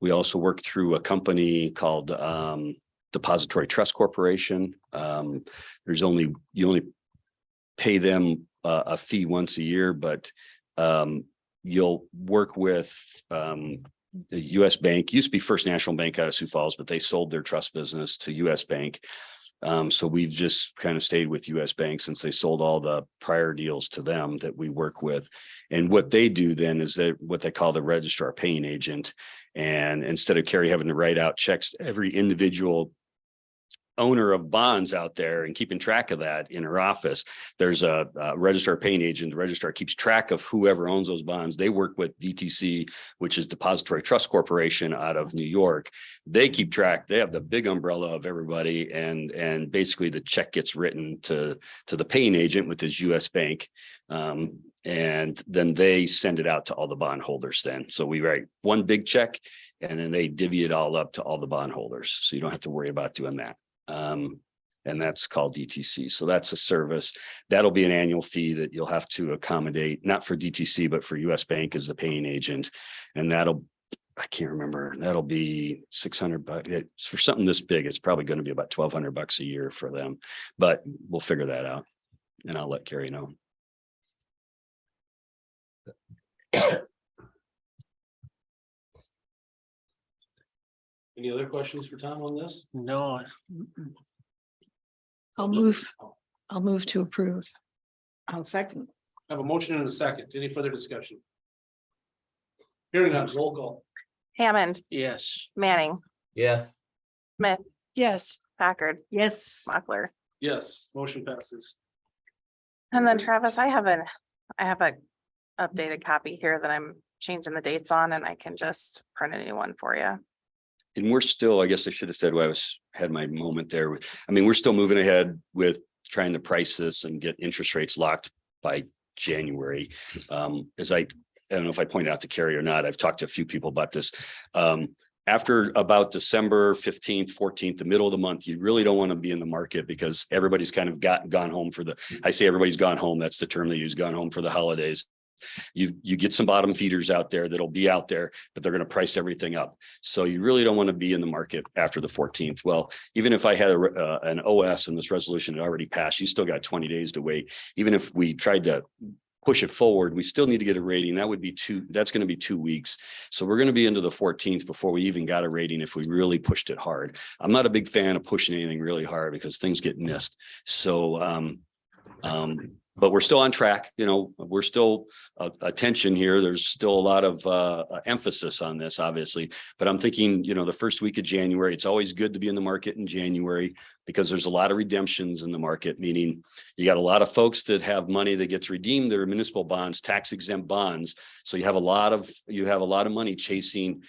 we also work through a company called Depository Trust Corporation. You only pay them a fee once a year, but you'll work with the U.S. Bank. Used to be First National Bank out of Sioux Falls, but they sold their trust business to U.S. Bank. So we've just kind of stayed with U.S. Bank since they sold all the prior deals to them that we work with. And what they do then is that what they call the registrar paying agent. And instead of Carrie having to write out checks to every individual owner of bonds out there and keeping track of that in her office, there's a registrar paying agent. The registrar keeps track of whoever owns those bonds. They work with DTC, which is Depository Trust Corporation out of New York. They keep track. They have the big umbrella of everybody, and basically the check gets written to the paying agent with his U.S. Bank. And then they send it out to all the bondholders then. So we write one big check, and then they divvy it all up to all the bondholders. So you don't have to worry about doing that. And that's called DTC. So that's a service that'll be an annual fee that you'll have to accommodate, not for DTC, but for US Bank as the paying agent. And I can't remember, that'll be $600. For something this big, it's probably going to be about $1,200 a year for them, but we'll figure that out, and I'll let Carrie know. Any other questions for Tom on this? No, I'll move to approve. I'll second. I have a motion and a second. Any further discussion? Hearing none, roll call. Hammond, yes. Manning, Yes. Smith, Yes. Packard, Yes. Mochler. Yes, motion passes. And then Travis, I have a updated copy here that I'm changing the dates on, and I can just print a new one for you. And we're still, I guess I should have said, had my moment there. I mean, we're still moving ahead with trying to price this and get interest rates locked by January. As I don't know if I pointed out to Carrie or not, I've talked to a few people about this. After about December 15th, 14th, the middle of the month, you really don't want to be in the market because everybody's kind of gone home I say everybody's gone home. That's the term they use, gone home for the holidays. You get some bottom feeders out there that'll be out there, but they're going to price everything up. So you really don't want to be in the market after the 14th. Well, even if I had an OS and this resolution had already passed, you still got 20 days to wait. Even if we tried to push it forward, we still need to get a rating. That's going to be 2 weeks. So we're going to be into the 14th before we even got a rating if we really pushed it hard. I'm not a big fan of pushing anything really hard because things get missed. So but we're still on track, we're still attention here. There's still a lot of emphasis on this, obviously. But I'm thinking, the first week of January, it's always good to be in the market in January because there's a lot of redemptions in the market, meaning you got a lot of folks that have money that gets redeemed, their municipal bonds, tax exempt bonds. So you have a lot of money chasing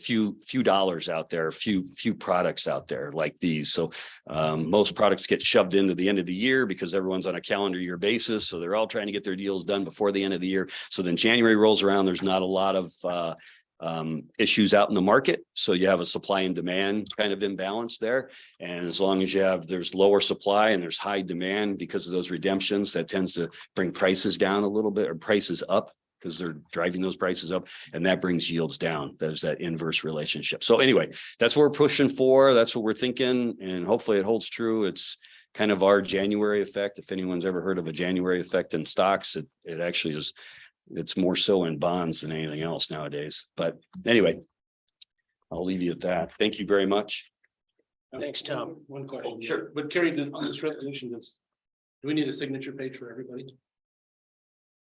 few dollars out there, few products out there like these. So most products get shoved into the end of the year because everyone's on a calendar year basis. So they're all trying to get their deals done before the end of the year. So then January rolls around, there's not a lot of issues out in the market. So you have a supply and demand kind of imbalance there. And as long as there's lower supply and there's high demand because of those redemptions, that tends to bring prices down a little bit or prices up, because they're driving those prices up, and that brings yields down. There's that inverse relationship. So anyway, that's what we're pushing for. That's what we're thinking. And hopefully it holds true. It's kind of our January effect. If anyone's ever heard of a January effect in stocks, it actually is, it's more so in bonds than anything else nowadays. But anyway, I'll leave you at that. Thank you very much. Thanks, Tom. One question. Sure. But Carrie, on this resolution, do we need a signature page for everybody?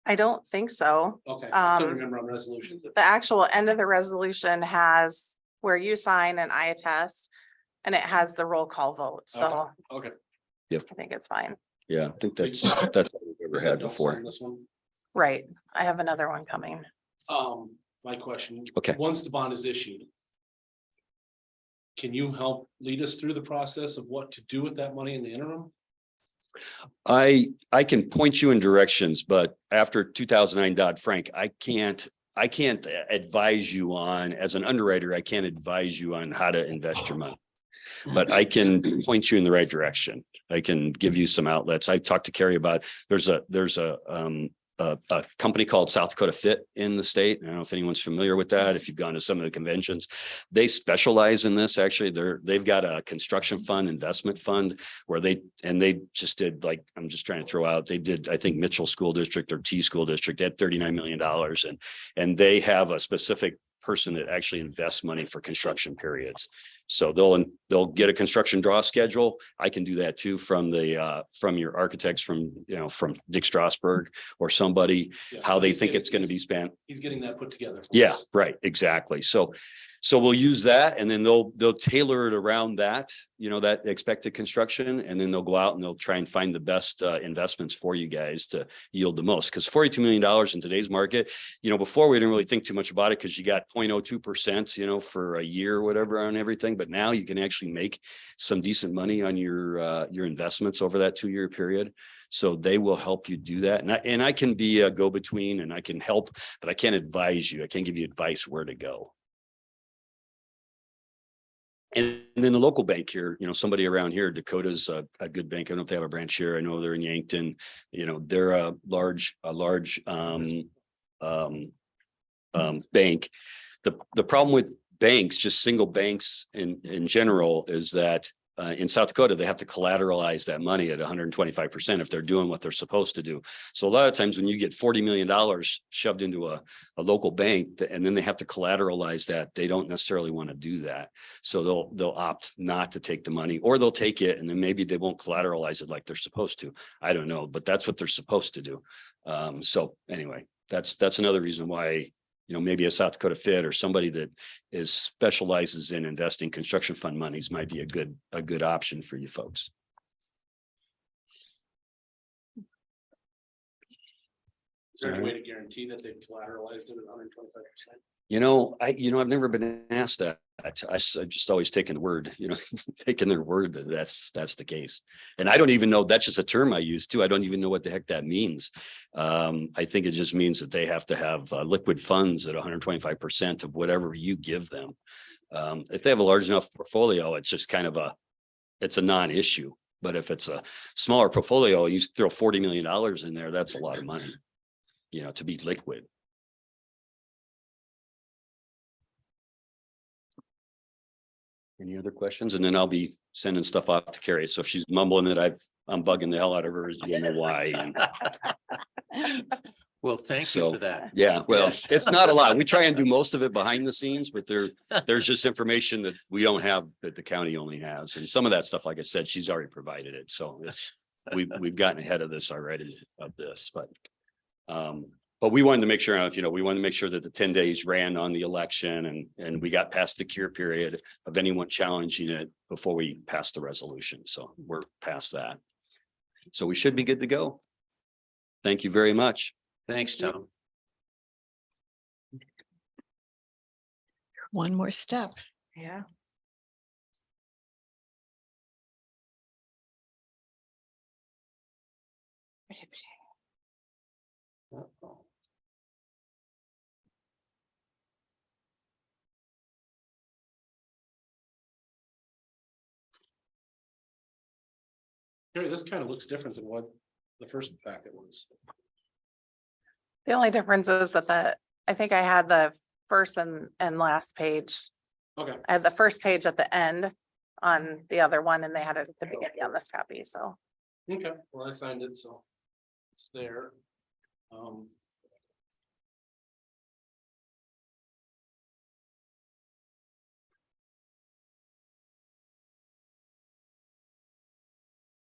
I don't think so. Okay. I couldn't Um, remember on resolutions. The actual end of the resolution has where you sign and I attest, and it has the roll call vote. So Okay. I think it's fine. Yeah, I think that's what we've ever had before. This one. Right. I have another one coming. My question. Okay. Once the bond is issued, can you help lead us through the process of what to do with that money in the interim? I can point you in directions, but after 2009 Dodd-Frank, I can't advise you on, as an underwriter, I can't advise you on how to invest your money. But I can point you in the right direction. I can give you some outlets. I talked to Carrie about, there's a company called South Dakota Fit in the state. I don't know if anyone's familiar with that. If you've gone to some of the conventions, they specialize in this. Actually, they've got a construction fund, investment fund, where they just did, like, I'm just trying to throw out, they did, I think Mitchell School District or T School District at $39 million. And they have a specific person that actually invests money for construction periods. So they'll get a construction draw schedule. I can do that too from your architects, from Dick Strasberg or somebody, Yeah, how so they he's think getting- it's going to be spent. He's getting that put together. for Yeah, us. right, exactly. So we'll use that, and then they'll tailor it around that, that expected construction, and then they'll go out and they'll try and find the best investments for you guys to yield the most. Because $42 million in today's market, before we didn't really think too much about it because you got 0.02%, for a year or whatever on everything. But now you can actually make some decent money on your investments over that 2-year period. So they will help you do that. And I can be a go-between, and I can help, but I can't advise you. I can't give you advice where to go. And then the local bank here, somebody around here, Dakota's a good bank. I don't know if they have a branch here. I know they're in Yankton. They're a large bank. The problem with banks, just single banks in general, is that in South Dakota, they have to collateralize that money at 125% if they're doing what they're supposed to do. So a lot of times when you get $40 million shoved into a local bank, and then they have to collateralize that, they don't necessarily want to do that. So they'll opt not to take the money, or they'll take it and then maybe they won't collateralize it like they're supposed to. I don't know, but that's what they're supposed to do. So anyway, that's another reason why, maybe a South Dakota Fit or somebody that specializes in investing construction fund monies might be a good option for you folks. Is there any way to guarantee that they've collateralized it at 125%? I've never been asked that. I just always taken the word, taking their word that that's the case. And I don't even know, that's just a term I use too. I don't even know what the heck that means. I think it just means that they have to have liquid funds at 125% of whatever you give them. If they have a large enough portfolio, it's just kind of it's a non-issue. But if it's a smaller portfolio, you throw $40 million in there, that's a lot of money, to be liquid. Any other questions? And then I'll be sending stuff off to Carrie. So if she's mumbling that I'm bugging the hell out of her, you know why. Well, thank you So, for that. yeah, well, it's not a lot. We try and do most of it behind the scenes, but there's just information that we don't have that the county only has. And some of that stuff, like I said, she's already provided it. So we've gotten ahead of this already but we wanted to make sure, we wanted to make sure that the 10 days ran on the election and we got past the cure period of anyone challenging it before we passed the resolution. So we're past that. So we should be good to go. Thank you very much. Thanks, Tom. One more step. Yeah. Here, this kind of looks different than what the first packet was. The only difference is that I think I had the first and last page. Okay. I had the first page at the end on the other one and they had it at the beginning on this copy, so. Okay, well, I signed it, so it's there.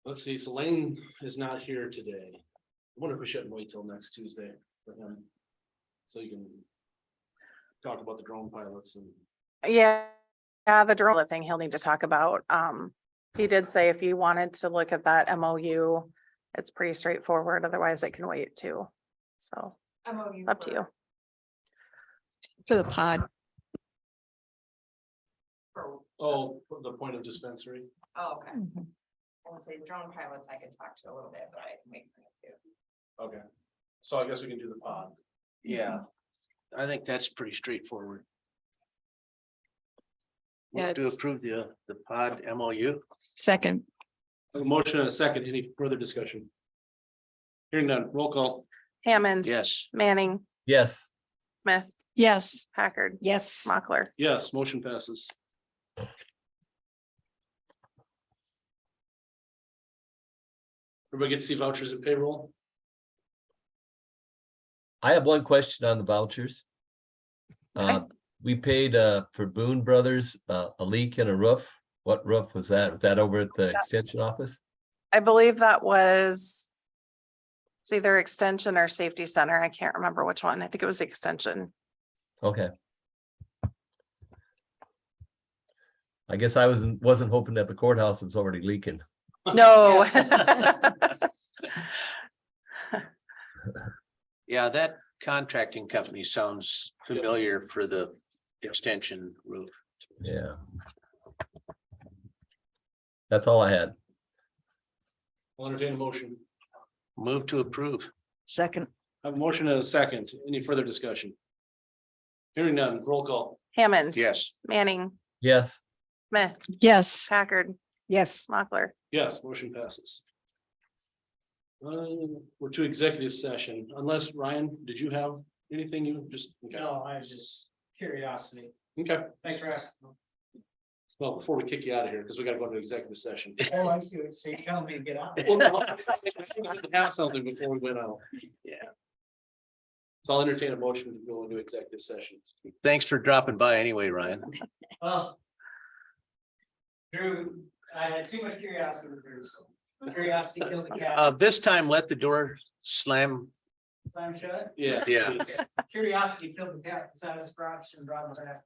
Let's see, so Lane is not here today. I wonder if we shouldn't wait till next Tuesday for him. So you can talk about the drone pilots and. Yeah, the drone thing he'll need to talk about. He did say if you wanted to look at that MOU, it's pretty straightforward. Otherwise it can wait too. So up to you. For the pod. Oh, the point of dispensary. Oh, okay. Mhm. I would say drone pilots I can talk to a little bit, but I can make them too. Okay, so I guess we can do the pod. Yeah, I think that's pretty straightforward. Yeah, Move to it's- approve the pod MOU. Second, A motion and a second. Any further discussion? Hearing none, roll call. Hammond. Yes. Manning, Yes. Smith, yes. Packard, Yes. Mochler. Yes, motion passes. Everybody get to see vouchers and payroll? I have one question on the vouchers. We paid for Boone Brothers a leak in a roof. What roof was that? Was that over at the extension office? I believe that was. It's either extension or safety center. I can't remember which one. I think it was the extension. Okay. I guess I wasn't hoping that the courthouse was already leaking. No. Yeah, that contracting company sounds familiar for the extension roof. Yeah. That's all I had. I'll entertain a motion. Move to approve. Second. I have a motion and a second. Any further discussion? Hearing none, roll call. Hammond. Yes. Manning, Yes. Smith, Yes. Packard, Yes. Mochler. Yes, motion passes. We're to executive session, unless Ryan, did you have anything you just? Okay. No, I was just curiosity. Okay, Thanks for asking. well, before we kick you out of here, because we gotta go into executive session. Oh, I see. So you're telling me to get out. Well, no, I have something before we went out. Yeah. So I'll entertain a motion to go into executive session. Thanks for dropping by anyway, Ryan. Well. Drew, I had too much curiosity with Drew, so curiosity killed the cat. This time, let the door slam. Time shut. Yeah. Yeah. Curiosity killed the cat, decided to scratch and drive back.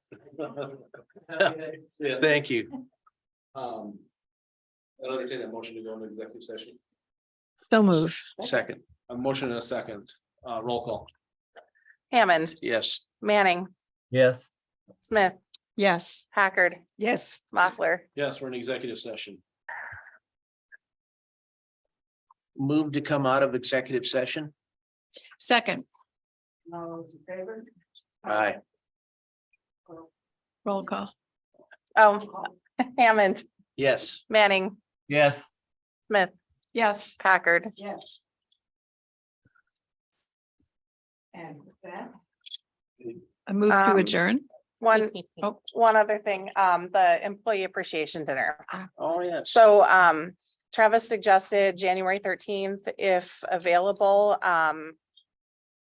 Yeah. Thank you. I'll entertain a motion to go into executive session. So move. Second. A motion and a second, roll call. Hammond, Yes. Manning, Yes. Smith, Yes. Packard, Yes. Mochler. Yes, we're in executive session. Move to come out of executive session. Second, All those in favor? Aye. roll call. Oh, Hammond, Yes. Manning, Yes. Smith, Yes. Packard. Yes. And with that, I move to Um, adjourn. One other thing, the employee appreciation dinner. Oh, yes. So Travis suggested January 13th if available.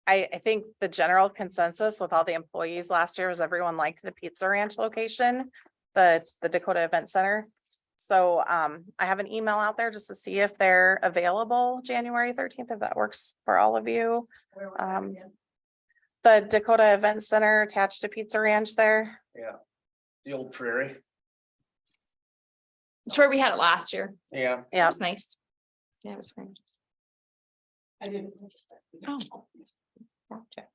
I think the general consensus with all the employees last year was everyone liked the Pizza Ranch location, the Dakota Event Center. So I have an email out there just to see if they're available January 13th, if that works for all of you. Where was that again? The Dakota Event Center attached to Pizza Ranch there. Yeah. The old prairie. It's where we had it last year. Yeah. It Yeah, was nice. Yeah, it was very nice. I didn't. Oh. Gotcha.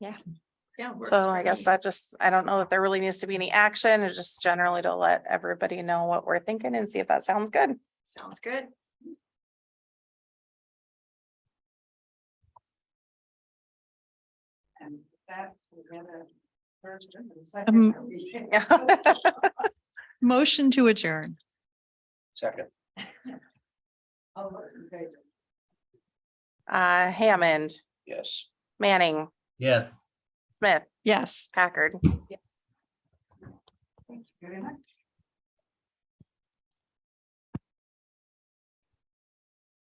Yeah. Yeah. works so for I guess me. that just, I don't know that there really needs to be any action. It's just generally to let everybody know what we're thinking and see if that sounds good. Sounds good. And that, we have a first and a second. Are we- Motion to adjourn. Second. All those in favor? Hammond, Yes. Manning, Yes. Smith, Yes. Packard. Thank you very much.